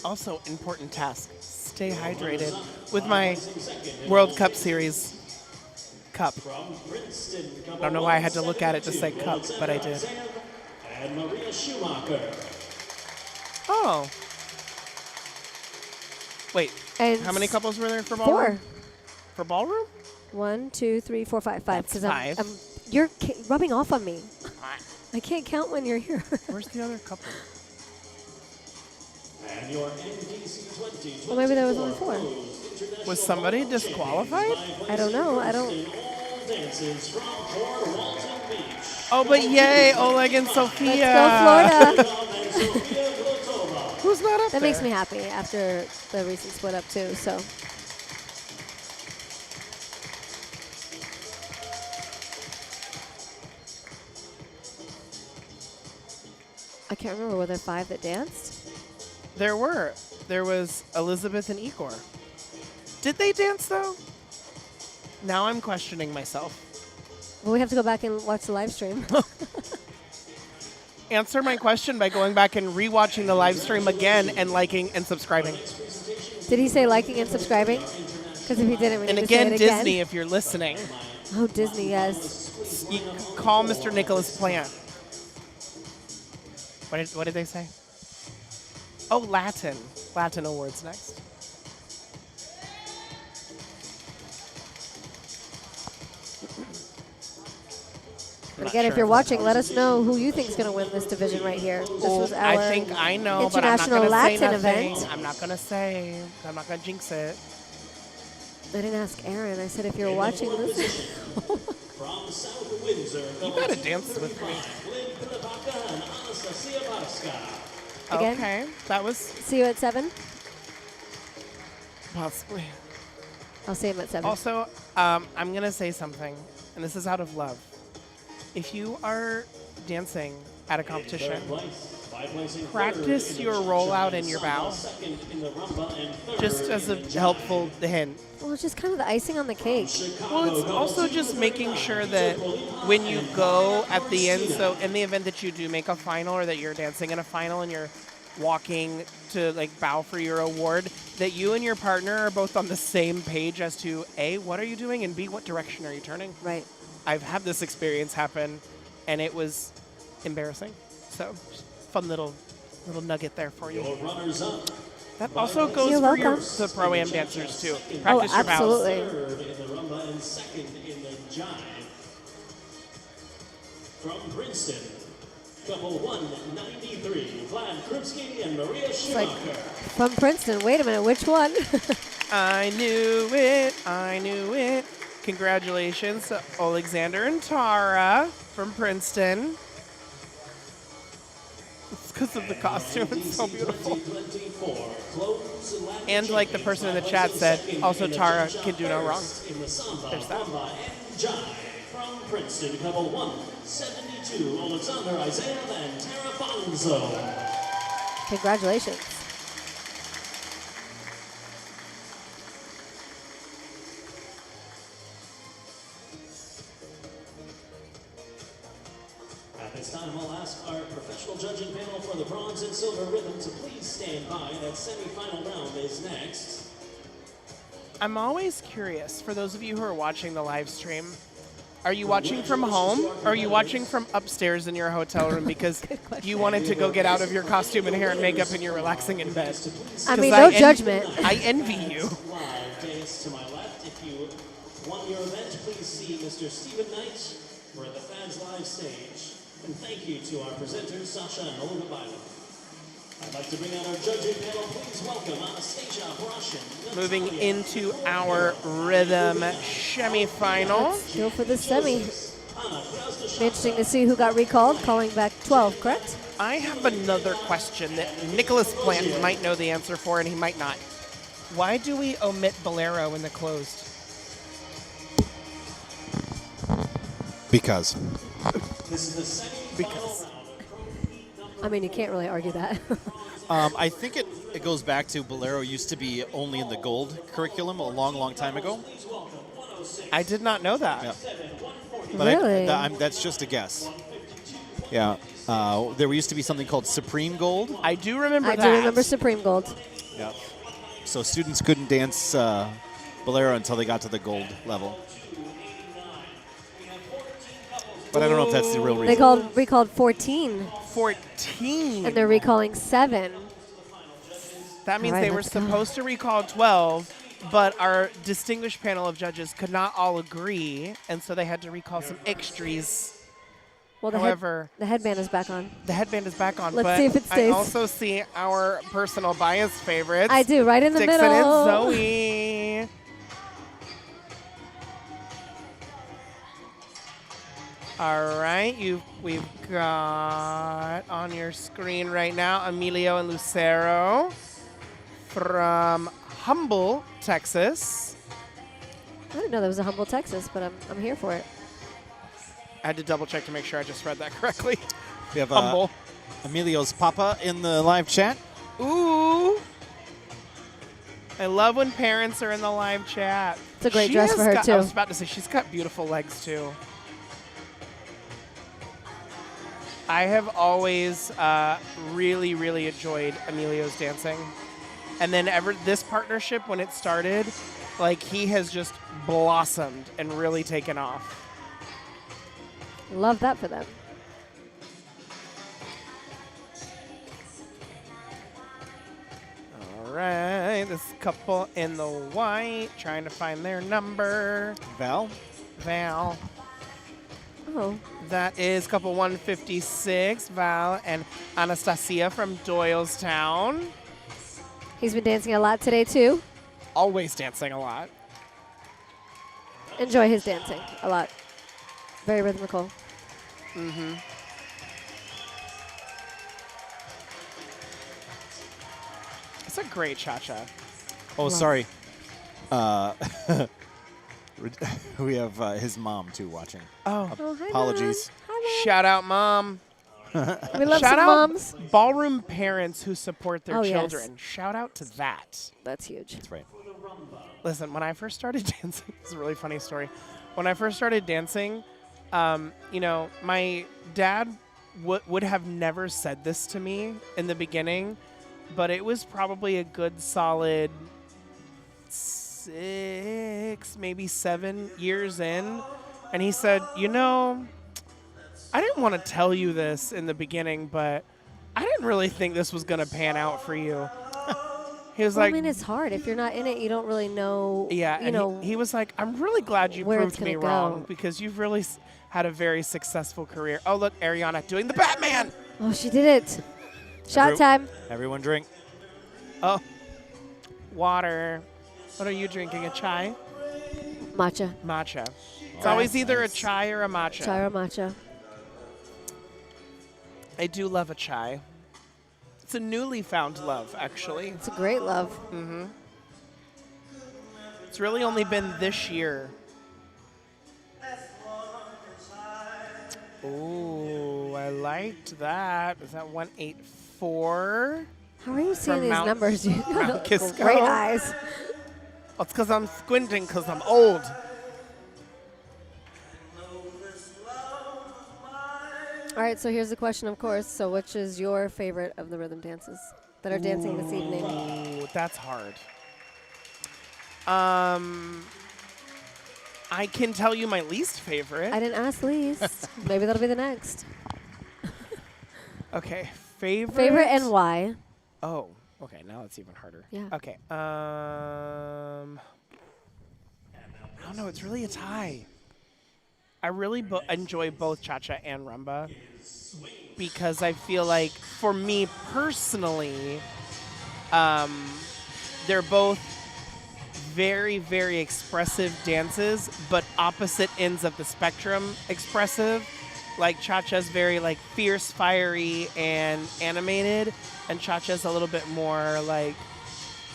Also, important task. Stay hydrated with my World Cup Series cup. I don't know why I had to look at it to say cup, but I did. And Maria Schumacher. Oh. Wait, And how many couples were there for Ballroom? 4. For Ballroom? 1, 2, 3, 4, 5. 5. That's 'cause 5. You're rubbing off on me. I can't count when you're here. Where's the other couple? And your NDC 20. Well, maybe there was only 4. Was somebody disqualified? I don't know. I don't. Dances from Port Walton Beach. Oh, but yay, Oleg and Sophia. Let's go, Florida. Who's not up That there? makes me happy after the recent split up, too. So I can't remember. Were there 5 that danced? There were. There was Elizabeth and Igor. Did they dance, though? Now I'm questioning myself. Well, we have to go back and watch the live stream. Answer my question by going back and rewatching the live stream again and liking and subscribing. Did he say liking and subscribing? Because if he didn't, we And need to say again, it Disney, if you're listening, Oh, Disney, yes. you call Mr. Nicholas Plant. What did they say? Oh, Latin. Latin awards next. But again, if you're watching, let us know who you think is going to win this division right here. This was our I think I know, but I'm not International going to say Latin nothing. event. I'm not going to say. I'm not going to jinx it. I didn't ask Aaron. I said if you're watching this. From South Windsor. You got to dance with me. Lynn Pilipaka and Anastasia Barska. Again? Okay, that was See you at 7. possibly. I'll see him at 7. Also, I'm going to say something, and this is out of love. If you are dancing at a competition, practice your rollout and your bow, just as a helpful hint. Well, it's just kind of the icing on the cake. Well, it's also just making sure that when you go at the end, so in the event that you do make a final or that you're dancing in a final and you're walking to like bow for your award, that you and your partner are both on the same page as to A, what are you doing, and B, what direction are you turning? Right. I've had this experience happen, and it was embarrassing. So, fun little nugget there for you. Your runners up. That also goes You're for welcome. the pro-am dancers, too. Oh, Practice your bows. absolutely. Third in the rumba and second in the jive. From Princeton, couple 193, Vlad Krupski and Maria like Schumacher. from Princeton. Wait a minute, which one? I knew it. I knew it. Congratulations to Alexander and Tara from Princeton. It's because of the costume. It's so beautiful. And like the person in the chat said, also Tara can do no wrong. There's that. From Princeton, couple 172, Alexander Isaiah and Tara Bonzo. Congratulations. At this time, I'll ask our professional judging panel for the bronze and silver rhythm to please stand by. That semifinal round is next. I'm always curious, for those of you who are watching the live stream, are you watching from home or are you watching from upstairs in your hotel room because you wanted to go get out of your costume and hair and makeup and you're relaxing in bed? I mean, no judgment. I envy you. Live dais to my left. If you won your event, please see Mr. Stephen Knight for the Fans Live stage. And thank you to our presenters, Sasha and Olga Byron. I'd like to bring out our judging panel. Please welcome Anastasia Broshin. Moving into our rhythm semifinal. Let's go for the semi. Be interesting to see who got recalled, calling back 12, correct? I have another question that Nicholas Plant might know the answer for and he might not. Why do we omit Bolero in the closed? Because. Because. I mean, you can't really argue that. I think it goes back to Bolero used to be only in the gold curriculum a long, long time ago. I did not know that. Yeah. But Really? That's just a guess. Yeah. There used to be something called Supreme Gold. I do remember I that. do remember Supreme Gold. Yeah. So students couldn't dance Bolero until they got to the gold level. But I don't know if that's the real reason. They recalled 14, 14. and they're recalling 7. That means All right, they were let's go. supposed to recall 12, but our distinguished panel of judges could not all agree, and so they had to recall some extras. Well, However, the headband is back on. the headband is back on, Let's but see if it I stays. also see our personal bias favorites. I do, right in the Dixon middle. and Zoe. All right, we've got on your screen right now Emilio and Lucero from Humble, Texas. I didn't know there was a Humble, Texas, but I'm here for it. I had to double check to make sure I just read that correctly. We have Humble. Emilio's Papa in the live chat. Ooh. I love when parents are in the live chat. It's a great She dress has for her, got- too. I was about to say, she's got beautiful legs, too. I have always really, really enjoyed Emilio's dancing. And then this partnership, when it started, like, he has just blossomed and really taken off. Love that for them. All right, this couple in the white, trying to find their number. Val. Val. Oh, That is couple 156, Val and Anastasia from Doylestown. he's been dancing a lot today, too. Always dancing a lot. Enjoy his dancing a lot. Very rhythmical. Mm-hmm. It's a great cha-cha. Oh, Love. sorry. We have his mom, too, watching. Oh, Oh, hi, Apologies. Mom. Hi, shout out, Mom. Mom. We love Shout some out moms. ballroom parents who support their Oh, yes. children. Shout out to that. That's huge. That's right. Listen, when I first started dancing, this is a really funny story. When I first started dancing, my dad would have never said this to me in the beginning, but it was probably a good solid 6, maybe 7 years in. And he said, I didn't want to tell you this in the beginning, but I didn't really think this was going to pan out for you. He was Well, like, I mean, it's hard. If you're not in it, you don't really know. yeah, You and know. he was like, I'm really glad you where proved it's me gonna wrong go. because you've really had a very successful career. Oh, look, Ariana doing the Batman. Oh, she did it. Shot time. Everyone drink. Oh, water. What are you drinking? A chai? Matcha. Matcha. It's always either a nice. chai or a matcha. Chai or matcha. I do love a chai. It's a newly found love, actually. It's a great love. It's really only been this year. Ooh, I liked that. Is that 184? How are you seeing From these Mount- numbers? You Mount got Kisco. great eyes. Oh, it's because I'm squinting because I'm old. All right, so here's the question, of course. So, which is your favorite of the rhythm dances that are dancing this evening? Ooh, that's hard. I can tell you my least favorite. I didn't ask least. Maybe that'll be the next. Okay, favorite. Favorite and why? Oh, okay. Now it's even harder. Yeah. Okay. I don't know. It's really a tie. I really enjoy both cha-cha and rumba because I feel like, for me personally, they're both very, very expressive dances, but opposite ends of the spectrum expressive. Like cha-cha's very like fierce, fiery, and animated, and cha-cha's a little bit more like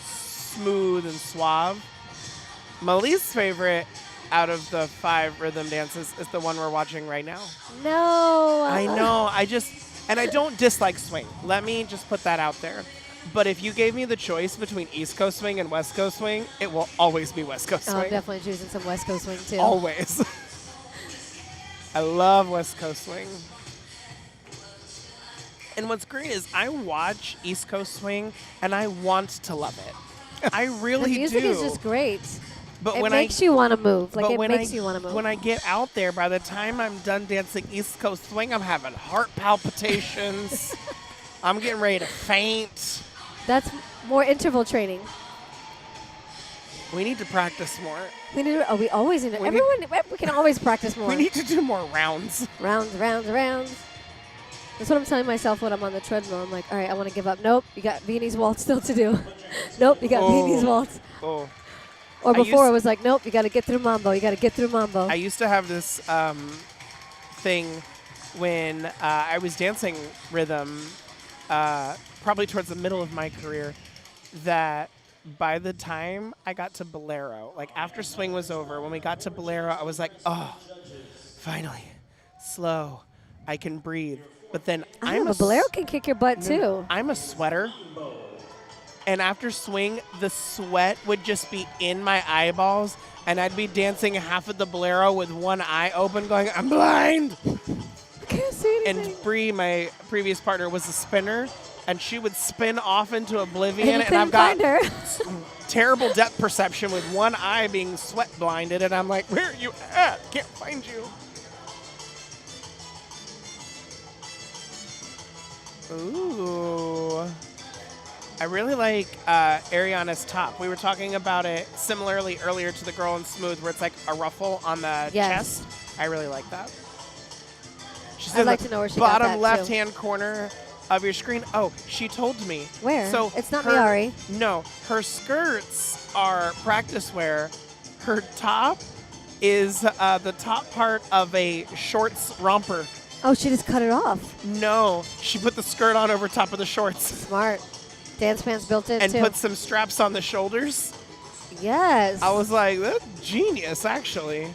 smooth and suave. My least favorite out of the 5 rhythm dances is the one we're watching right now. No. I know. And I don't dislike swing. Let me just put that out there. But if you gave me the choice between East Coast swing and West Coast swing, it will always be West Coast Oh, swing. I'm definitely choosing some West Coast swing, too. Always. I love West Coast swing. And what's great is I watch East Coast swing and I want to love it. I really The music do. is just great. But It when makes you want to move. Like, but it when makes you want to move. When I get out there, by the time I'm done dancing East Coast swing, I'm having heart palpitations. I'm getting ready to faint. That's more interval training. We need to practice more. We always need to. We need- We can always practice more. We need to do more rounds. Rounds. That's what I'm telling myself when I'm on the treadmill. I'm like, all right, I want to give up. Nope, you got Viennese waltz still to do. Nope, you got Oh. Viennese waltz. Oh. Or I before used- it was like, nope, you got to get through mambo. You got to get through mambo. I used to have this thing when I was dancing rhythm, probably towards the middle of my career, that by the time I got to Bolero, like after swing was over, when we got to Bolero, I was like, oh, finally, slow, I can breathe. But then I know, but Bolero can kick your butt too. I'm a sweater. And after swing, the sweat would just be in my eyeballs, and I'd be dancing half of the Bolero with one eye open going, I'm blind! I can't see anything. And Bree, my previous partner, was a spinner, and she would spin off into oblivion, and you and I've couldn't got find her. terrible depth perception with one eye being sweat blinded, and I'm like, where are you at? Can't find you. Ooh. I really like Ariana's top. We were talking about it similarly earlier to the girl in Smooth, where it's like a ruffle on the Yes. chest. I really like that. She's I'd in like the to know where she got bottom that, too. left-hand corner of your screen. Oh, she told me. Where? So It's not her, me, Ari. No, her skirts are practice wear. Her top is the top part of a shorts romper. Oh, she just cut it off. No, she put the skirt on over top of the shorts Smart. Dance pants built in and too. put some straps on the shoulders. Yes. I was like, that's genius, actually.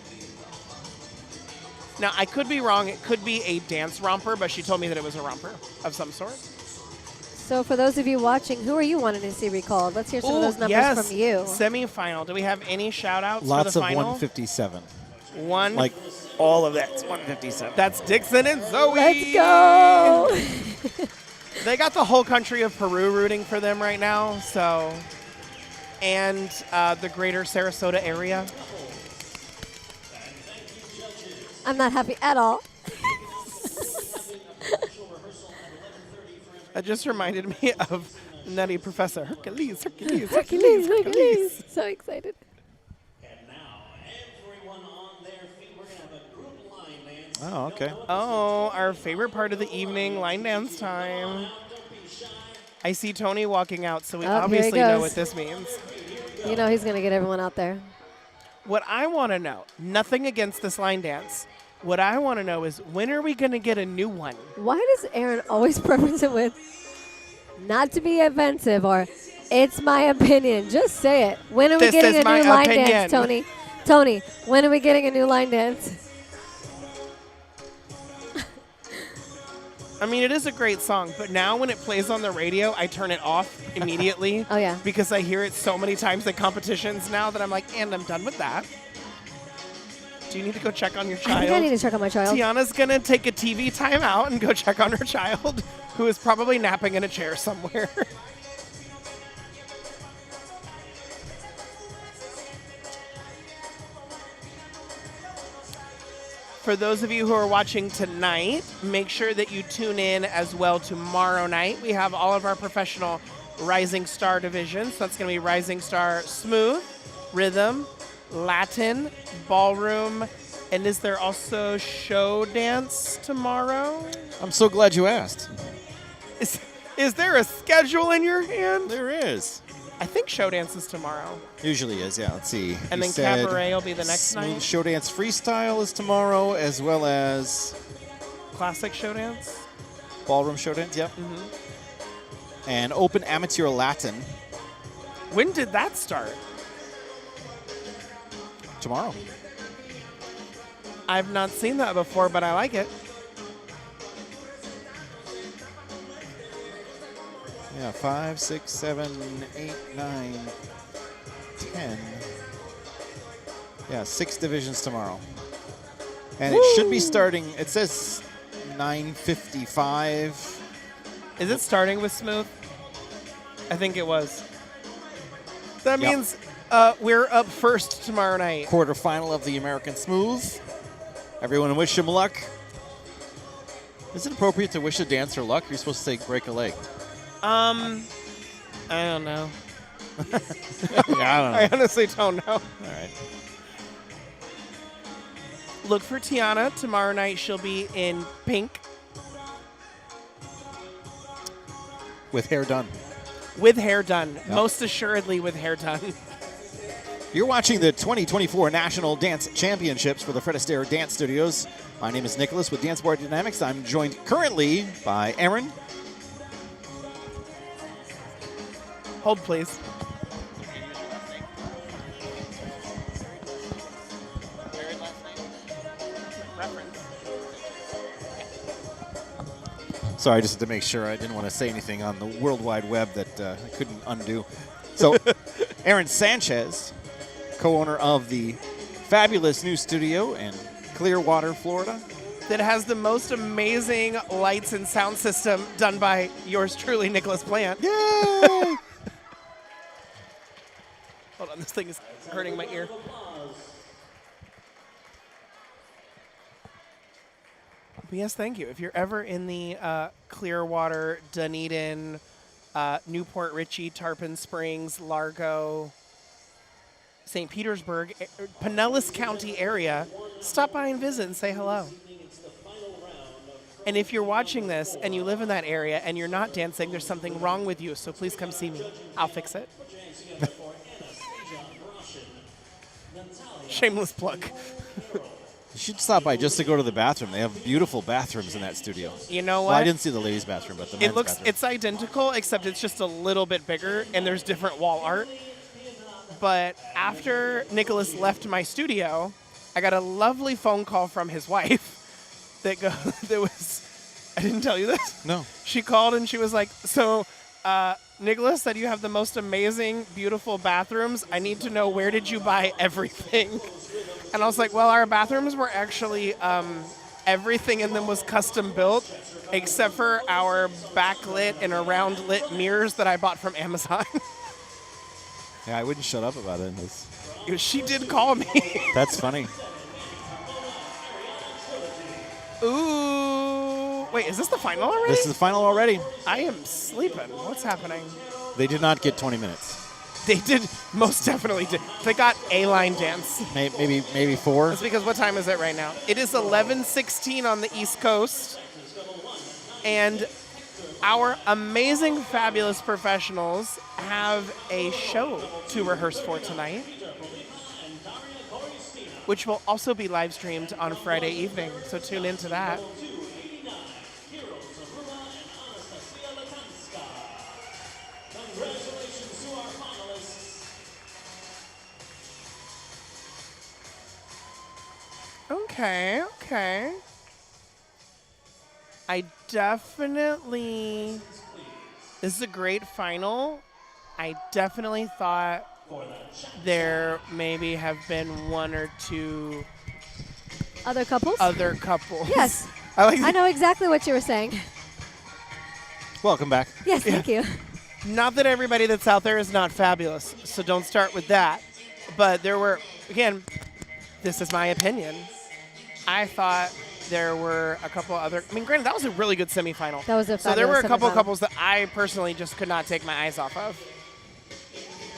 Now, I could be wrong. It could be a dance romper, but she told me that it was a romper of some sort. So for those of you watching, who are you wanting to see recalled? Let's hear some of Ooh, those numbers yes. from you. Semi-final. Do we have any shout-outs Lots for the of final? 157. One. Like all of that's 157. That's Dixon and Zoe. Let's go. They got the whole country of Peru rooting for them right now, so, and the greater Sarasota area. I'm not happy at all. That just reminded me of Nutty Professor Hercules, Hercules, Hercules, Hercules. So excited. And now, everyone on their feet. We're going to have a group line dance. Oh, okay. Oh, our favorite part of the evening, line dance time. I see Tony walking out, so we Oh, here he obviously know goes. what this means. You know he's going to get everyone out there. What I want to know, nothing against this line dance. What I want to know is, when are we going to get a new one? Why does Aaron always preference it with not to be offensive or it's my opinion? Just say it. When are we This getting is a my new line opinion. dance, Tony? Tony, when are we getting a new line dance? I mean, it is a great song, but now when it plays on the radio, I turn it off immediately. Oh, yeah. Because I hear it so many times at competitions now that I'm like, and I'm done with that. Do you need to go check on your child? I think I need to check on my child. Tiana's going to take a TV timeout and go check on her child, who is probably napping in a chair somewhere. For those of you who are watching tonight, make sure that you tune in as well tomorrow night. We have all of our professional Rising Star divisions. So that's going to be Rising Star Smooth, Rhythm, Latin, Ballroom, and is there also show dance tomorrow? I'm so glad you asked. Is there a schedule in your hand? There is. I think show dance is tomorrow. Usually is, yeah. Let's see. And You then said cabaret will be the next Smooth night. Show Dance Freestyle is tomorrow, as well as Classic show dance. Ballroom Show Dance, yep. And Open Amateur Latin When did that start? tomorrow. I've not seen that before, but I like it. Yeah, 5, 6, 7, 8, 9, 10. Yeah, 6 divisions tomorrow. And it should be starting, it says 9:55. Is it starting with Smooth? I think it was. That Yep. means we're up first tomorrow night. Quarterfinal of the American Smooth. Everyone wish him luck. Is it appropriate to wish a dancer luck? Or are you supposed to say break a leg? I don't know. Yeah, I don't know. I honestly don't know. All right. Look for Tiana tomorrow night. She'll be in pink With hair done. with hair done. Yep. Most assuredly with hair done. You're watching the 2024 National Dance Championships for the Fred Astaire Dance Studios. My name is Nicholas with Dance Bar Dynamics. I'm joined currently by Aaron. Hold, please. Sorry, just to make sure I didn't want to say anything on the World Wide Web that I couldn't undo. So, Aaron Sanchez, co-owner of the fabulous new studio in Clearwater, Florida. That has the most amazing lights and sound system done by yours truly, Nicholas Plant. Yay! Hold on, this thing is hurting my ear. But yes, thank you. If you're ever in the Clearwater, Dunedin, Newport Richey, Tarpon Springs, Largo, St. Petersburg, Pinellas County area, stop by and visit and say hello. And if you're watching this and you live in that area and you're not dancing, there's something wrong with you, so please come see me. I'll fix it. Shameless plug. You should stop by just to go to the bathroom. They have beautiful bathrooms in that studio. You know Well, I what? didn't see the ladies' bathroom, but the men's bathroom. It's identical, except it's just a little bit bigger, and there's different wall art. But after Nicholas left my studio, I got a lovely phone call from his wife that was, I didn't tell you this. No. She called and she was like, so Nicholas said you have the most amazing, beautiful bathrooms. I need to know, where did you buy everything? And I was like, well, our bathrooms were actually, everything in them was custom built, except for our backlit and around lit mirrors that I bought from Amazon. Yeah, I wouldn't shut up about it. She did call me. That's funny. Ooh. Wait, is this the final already? This is the final already. I am sleeping. What's happening? They did not get 20 minutes. They did, most definitely did. They got a line dance. Maybe 4. That's because what time is it right now? It is 11:16 on the East Coast. And our amazing, fabulous professionals have a show to rehearse for tonight, which will also be live streamed on Friday evening. So tune into that. Congratulations to our finalists. Okay. I definitely, this is a great final. I definitely thought there maybe have been one or two Other couples? other couples. Yes. I I know exactly what you were saying. Welcome back. Yes, thank you. Not that everybody that's out there is not fabulous, so don't start with that. But there were, again, this is my opinion. I thought there were a couple other, I mean, granted, that was a really good semifinal. That was a So there were a fabulous couple semifinal. couples that I personally just could not take my eyes off of.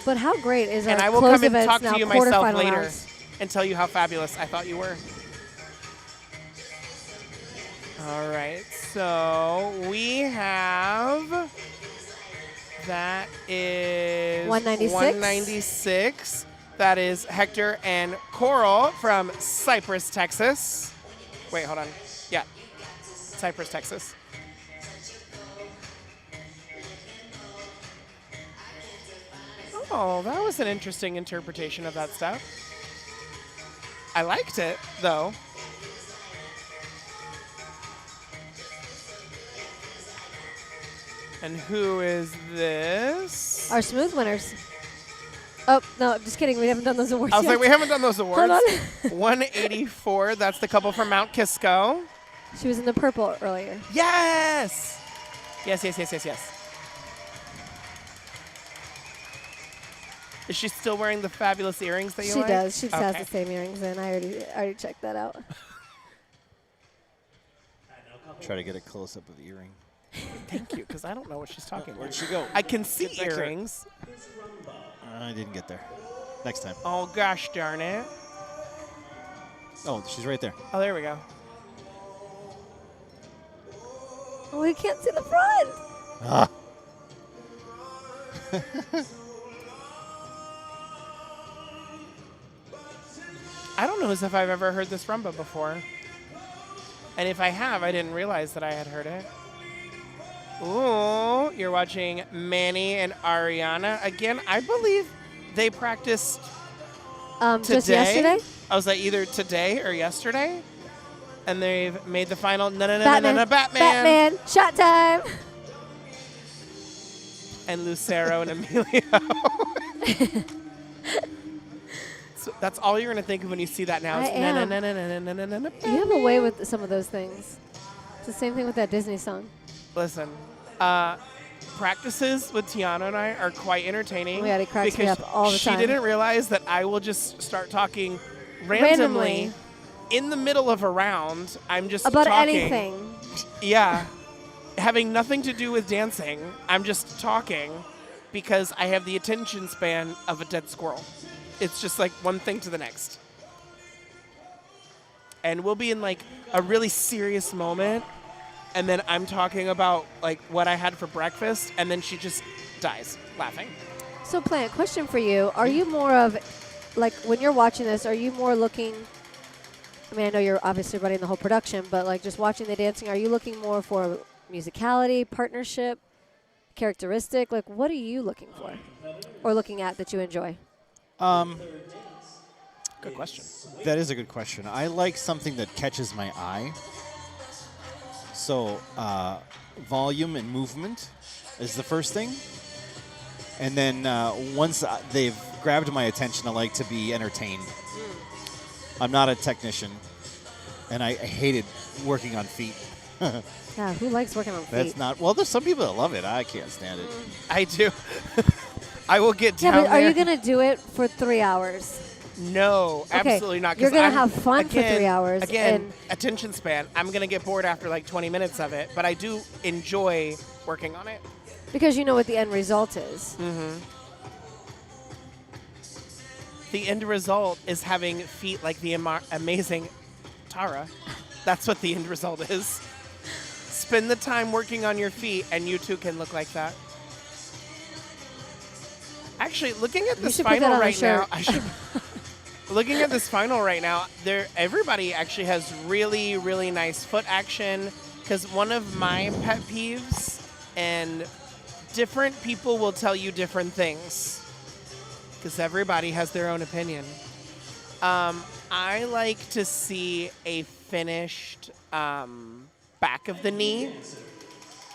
But how great is And our I will close come and events talk now, to you myself quarterfinal later rounds? and tell you how fabulous I thought you were. All right, so we have, that is 196. 196. That is Hector and Coral from Cypress, Texas. Wait, hold on. Yeah, Cypress, Texas. Oh, that was an interesting interpretation of that stuff. I liked it, though. And who is this? Our smooth winners. Oh, no, just kidding. We haven't done those awards I was yet. like, we haven't done those awards. Hold on. 184, that's the couple from Mount Kisco. She was in the purple earlier. Yes! Yes. Is she still wearing the fabulous earrings that you She like? does. She just has Okay. the same earrings in. I already checked that out. Try to get a close up of the earring. Thank you, because I don't know what she's talking Where'd about. she go? I can see Get back here. earrings. I didn't get there. Next time. Oh, gosh darn it. Oh, she's right there. Oh, there we go. Oh, we can't see the front. Ah. I don't know as if I've ever heard this rumba before. And if I have, I didn't realize that I had heard it. Ooh, you're watching Manny and Ariana. Again, I believe they practiced Just today. yesterday? I was like either today or yesterday. And they've made the final Batman. Batman. Shot time. And Lucero and Emilio. So that's all you're going to think of when you see that now. I am. You have a way with some of those things. It's the same thing with that Disney song. Listen, practices with Tiana and I are quite entertaining. Oh my God, it cracks me because up all the she time. didn't realize that I will just start talking randomly. In the middle of a round. I'm just About talking. anything. Yeah. Having nothing to do with dancing. I'm just talking because I have the attention span of a dead squirrel. It's just like one thing to the next. And we'll be in like a really serious moment. And then I'm talking about like what I had for breakfast. And then she just dies laughing. So, Plant, question for you. Are you more of, like, when you're watching this, are you more looking, I mean, I know you're obviously running the whole production, but, like, just watching the dancing, are you looking more for musicality, partnership, characteristic? Like, what are you looking for or looking at that you enjoy? Good question. That is a good question. I like something that catches my eye. So, volume and movement is the first thing. And then once they've grabbed my attention, I like to be entertained. I'm not a technician, and I hated working on feet. Yeah, who likes working on feet? That's not, well, there's some people that love it. I can't stand it. I do. I will get Yeah, down but are there. you going to do it for 3 hours? No, Okay, absolutely not. 'cause you're gonna I'm- have fun for 3 again- hours, Again, and- attention span. I'm gonna get bored after like 20 minutes of it, but I do enjoy working on it. Because you know what the end result is. The end result is having feet like the amazing Tara. That's what the end result is. Spend the time working on your feet, and you too can look like that. Actually, looking at this should put that final on a right now, shirt. I should. Looking at this final right now, everybody actually has really, really nice foot action. Because one of my pet peeves, and different people will tell you different things. Because everybody has their own opinion. I like to see a finished back of the knee.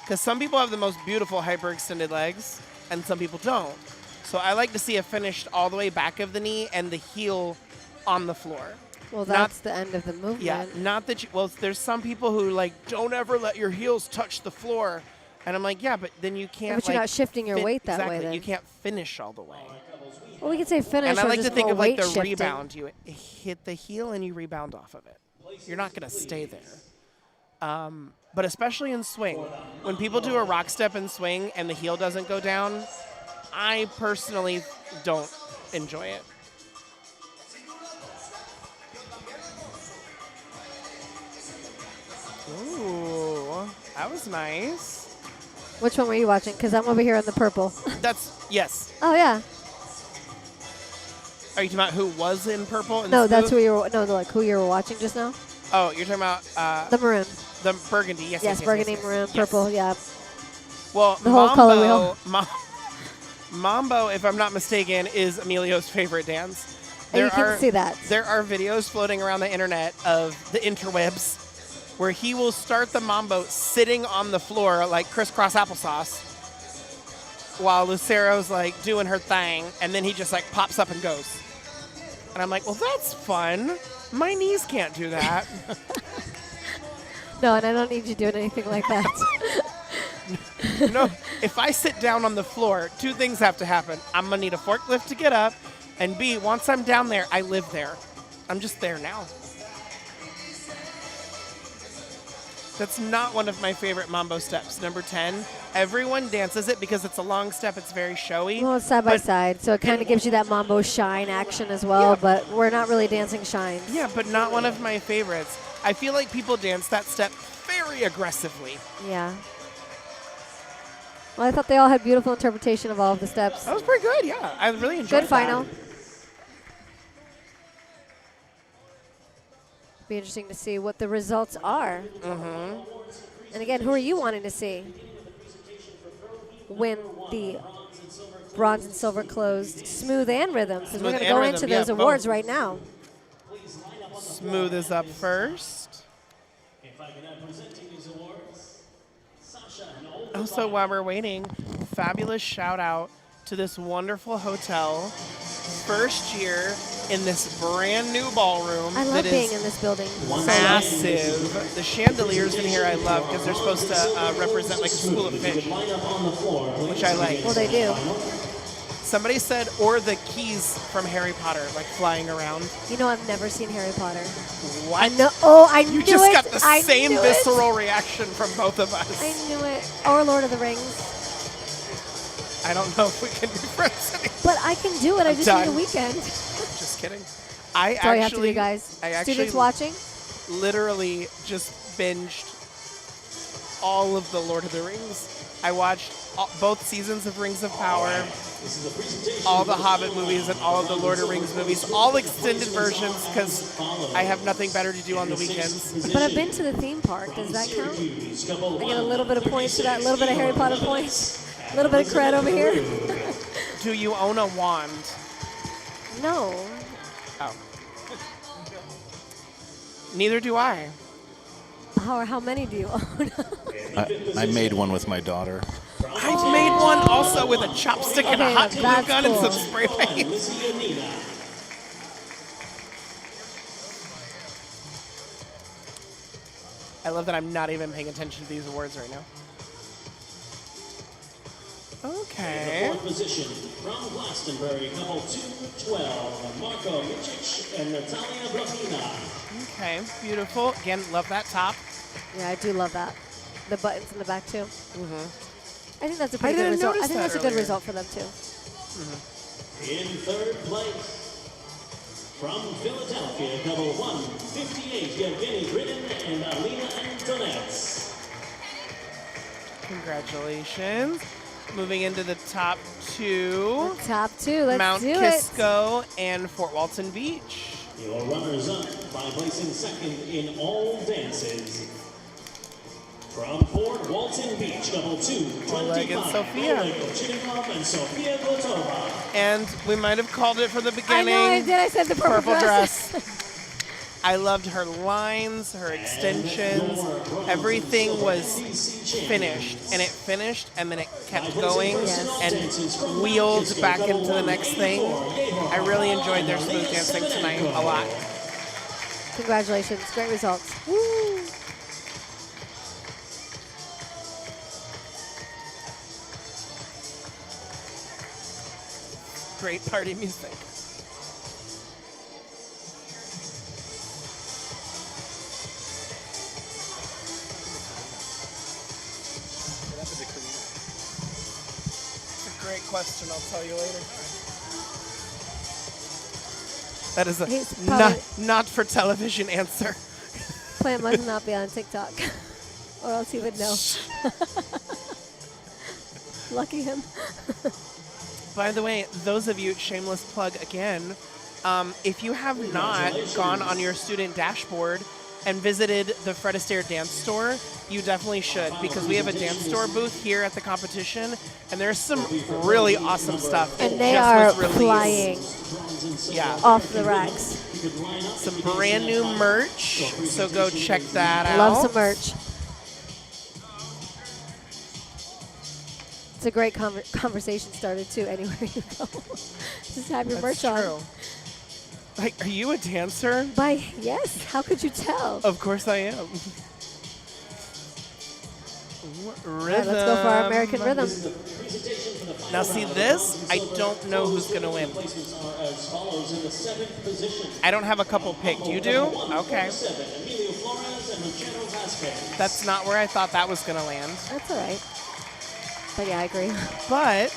Because some people have the most beautiful hyperextended legs, and some people don't. So I like to see a finished all the way back of the knee and the heel on the floor. Well, that's the end of the movement. Yeah, not that you, well, there's some people who like, don't ever let your heels touch the floor. And I'm like, yeah, but then you can't. But you're like, not shifting your weight that exactly, way then. You can't finish all the way. Well, we could say finish. And I or like to just think more of like weight the shifting. rebound. You hit the heel and you rebound off of it. You're not going to stay there. But especially in swing, when people do a rock step and swing and the heel doesn't go down, I personally don't enjoy it. Ooh, that was nice. Which one were you watching? Because I'm over here on the purple. Yes. Oh, yeah. Are you talking about who was in purple? In No, this that's move? who you were. No, like who you were watching just now. Oh, you're talking about The maroon. the burgundy. Yes. Yes, burgundy, maroon, yes. purple. Yeah. Well, The whole color wheel. Mambo, if I'm not mistaken, is Emilio's favorite dance. And you can see that. There are videos floating around the internet of the interwebs where he will start the mambo sitting on the floor like crisscross applesauce while Lucero's like doing her thing, and then he just like pops up and goes. And I'm like, well, that's fun. My knees can't do that. No, and I don't need you doing anything like that. No, if I sit down on the floor, two things have to happen. I'm going to need a forklift to get up, and B, once I'm down there, I live there. I'm just there now. That's not one of my favorite mambo steps. Number 10, everyone dances it because it's a long step. It's very showy. Well, it's side by but- side, so it kind of gives you that mambo shine action as well, Yeah. but we're not really dancing shines. Yeah, but not one of my favorites. I feel like people dance that step very aggressively. Yeah. Well, I thought they all had beautiful interpretation of all of the steps. That was pretty good, yeah. I really enjoyed Good that. final. Be interesting to see what the results are. Mm-hmm. And again, who are you wanting to see win the bronze and silver closed smooth and rhythm? Because we're Smooth going to and go rhythm, into yeah, those both. awards right now. Smooth is up first. If I can have presenting these awards, Sasha and Olga. Also, while we're waiting, fabulous shout out to this wonderful hotel. First year in this brand new ballroom. I love that being is in this building. massive. The chandeliers in here I love because they're supposed to represent like a school of fish, Line up on the floor, please. which I like. Well, they do. Somebody said, or the keys from Harry Potter, like flying around. You know, I've never seen Harry Potter. What? No, oh, I knew You it. just got the I same knew it. visceral reaction from both of us. I knew it. Or Lord of the Rings. I don't know if we can be friends anymore. But I can do it. I just done. need a weekend. Just kidding. I Sorry, I have to actually, do, guys. I actually Students watching. literally just binged all of the Lord of the Rings. I watched both seasons of Rings of Power, all the Hobbit movies, and all of the Lord of the Rings movies, all extended versions because I have nothing better to do on the weekends. But I've been to the theme park. Does that count? I get a little bit of points for that. A little bit of Harry Potter points. A little bit of cred over here. Do you own a wand? No. Oh. Neither do I. How many do you own? I made one with my daughter. I've made one also with a chopstick and a Okay, hot glue that's gun and cool. some spray paint. I love that I'm not even paying attention to these awards right now. Okay. Fourth position from Glastonbury, couple 212, Marco Micic and Natalia Blachina. Okay, beautiful. Again, love that top. Yeah, I do love that. The buttons in the back too. I think that's a I pretty good didn't result. I notice think that that's a good earlier. result for them too. In third place, from Philadelphia, couple 158, Yevgeny Gridin and Alina Antonets. Congratulations. Moving into the top two, Top two. Let's Mount do it. Kisco and Fort Walton Beach. Your runners-up by placing second in all dances. From Fort Walton Beach, couple 225, Oleg and Sophia. Oleg Ovchinnikov and Sofia Glotova. And we might have called it for the I beginning. know I did. I said the purple, dress. I loved her lines, her extensions. Everything was finished, and it finished, and then it kept going and wheeled back into the next thing. I really enjoyed their smooth dancing tonight a lot. Congratulations. Great results. Great party music. It's a great question. I'll tell you later. That is He's a probably- not for television answer. Plant must not be on TikTok, or else he would know. Lucky him. By the way, those of you, shameless plug again, if you have not gone on your student dashboard and visited the Fred Astaire dance store, you definitely should, because we have a dance store booth here at the competition, and there's some really awesome stuff. And that they just are was released. flying Yeah, off the racks. some brand new merch, so go check that out. Love some merch. It's a great conversation starter too. Anywhere you go, just have your That's merch true. on. Like, are you a dancer? By yes, how could you tell? Of course I am. All right, let's go for our American rhythm. Now see this, I don't know who's going to win. Placements are as follows in the 7th position. I don't have a couple picked. You do? Okay. 7, Emilio Flores and Luciano Vasquez. That's not where I thought that was going to land. That's all right. But yeah, I agree. But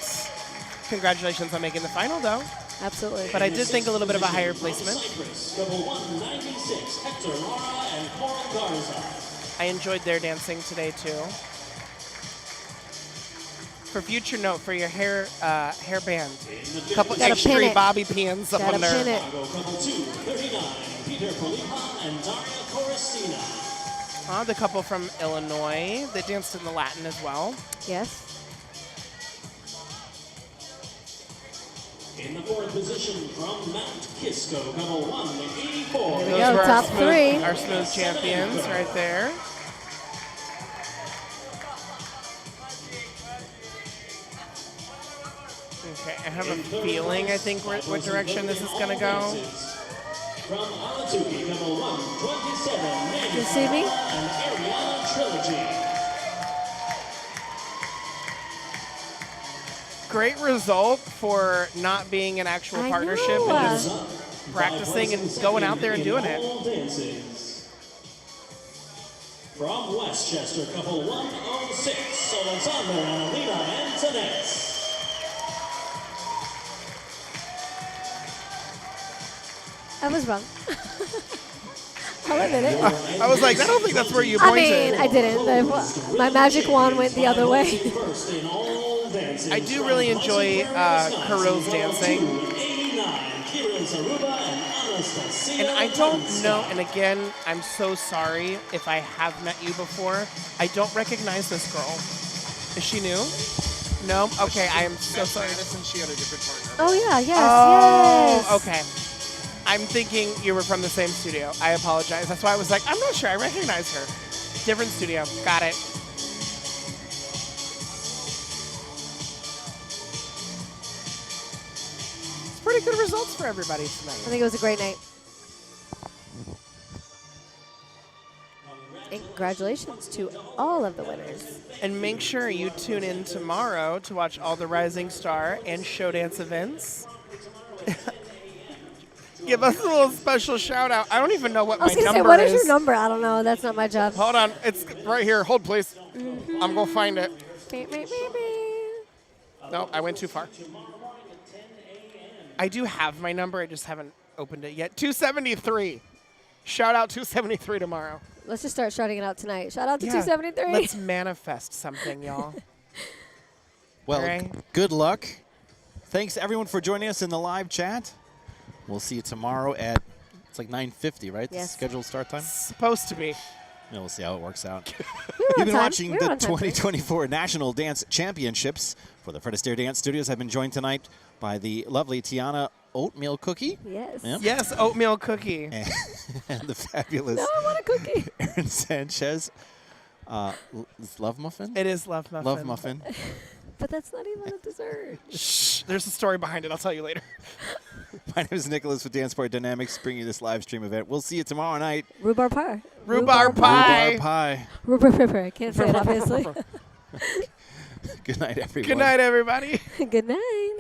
congratulations on making the final, though. Absolutely. But I did think a little bit of a higher placement. Cyprus, couple 196, Hector Lara and Coral Garza. I enjoyed their dancing today, too. For future note, for your hair band, a couple Gotta extra pin it. bobby pins up Gotta on there. pin it. Chicago, couple 239, Peter Poliha and Daria Koristina. The couple from Illinois, they danced in the Latin as well. Yes. In the 4th position from Mount Kisco, couple 184. Here we Those go, were our top smooth- three. Our smooth champions right there. Okay, I have a feeling I think what direction this is going to go. From Alatuki, couple 127, You see me? and Ariana Trilogy. Great result for not being an actual I partnership know. and just practicing and going out there and doing it. All dances. From Westchester, couple 106, Alexander and Alina Antonets. I was wrong. I'll admit it. I was like, I don't think that's where you I pointed. mean, I didn't. My magic wand went the other way. First in all dances. I do really enjoy Karil's dancing. 89, Kirill Zaruba and Anastasia. And I don't know, and again, I'm so sorry if I have met you before. I don't recognize this girl. Is she new? No? Okay, I am so sorry. And she had a different partner. Oh yeah, yes, Oh, yes. okay. I'm thinking you were from the same studio. I apologize. That's why I was like, I'm not sure I recognize her. Different studio. Got it. It's pretty good results for everybody I tonight. think it was a great night. And congratulations to all of the winners. And make sure you tune in tomorrow to watch all the Rising Star and show dance events. Give us a little special shout out. I don't even know what I was my going to say, number what is your number? I don't know. That's not my job. Hold on. It's right here. Hold, please. I'm going to find it. Beep, beep, beep, beep. No, I went too far. I do have my number. I just haven't opened it yet. 273. Shout out 273 tomorrow. Let's just start shouting it out tonight. Shout out to Yeah. 273. Let's manifest something, y'all. Well, All right. good luck. Thanks, everyone, for joining us in the live chat. We'll see you tomorrow at, it's like 9:50, right? The Yes. scheduled start time? Supposed to be. Yeah, we'll see how it works out. We were You've on been time. watching We were the on time today. 2024 National Dance Championships for the Fred Astaire Dance Studios. I've been joined tonight by the lovely Tiana Oatmeal Cookie Yes. Yep. Yes, oatmeal cookie. and the fabulous No, I want a cookie. Erin Sanchez. Is Love Muffin? It is Love Muffin. Love Muffin. But that's not even a dessert. Shh. There's a story behind it. I'll tell you later. My name is Nicholas with Dance Party Dynamics, bringing you this live stream event. We'll see you tomorrow night. Rhubarb pie. Rhubarb pie. Rhubarb pie. Rhubarb pie. I can't say it, obviously. Good night, everyone. Good night, everybody. Good night.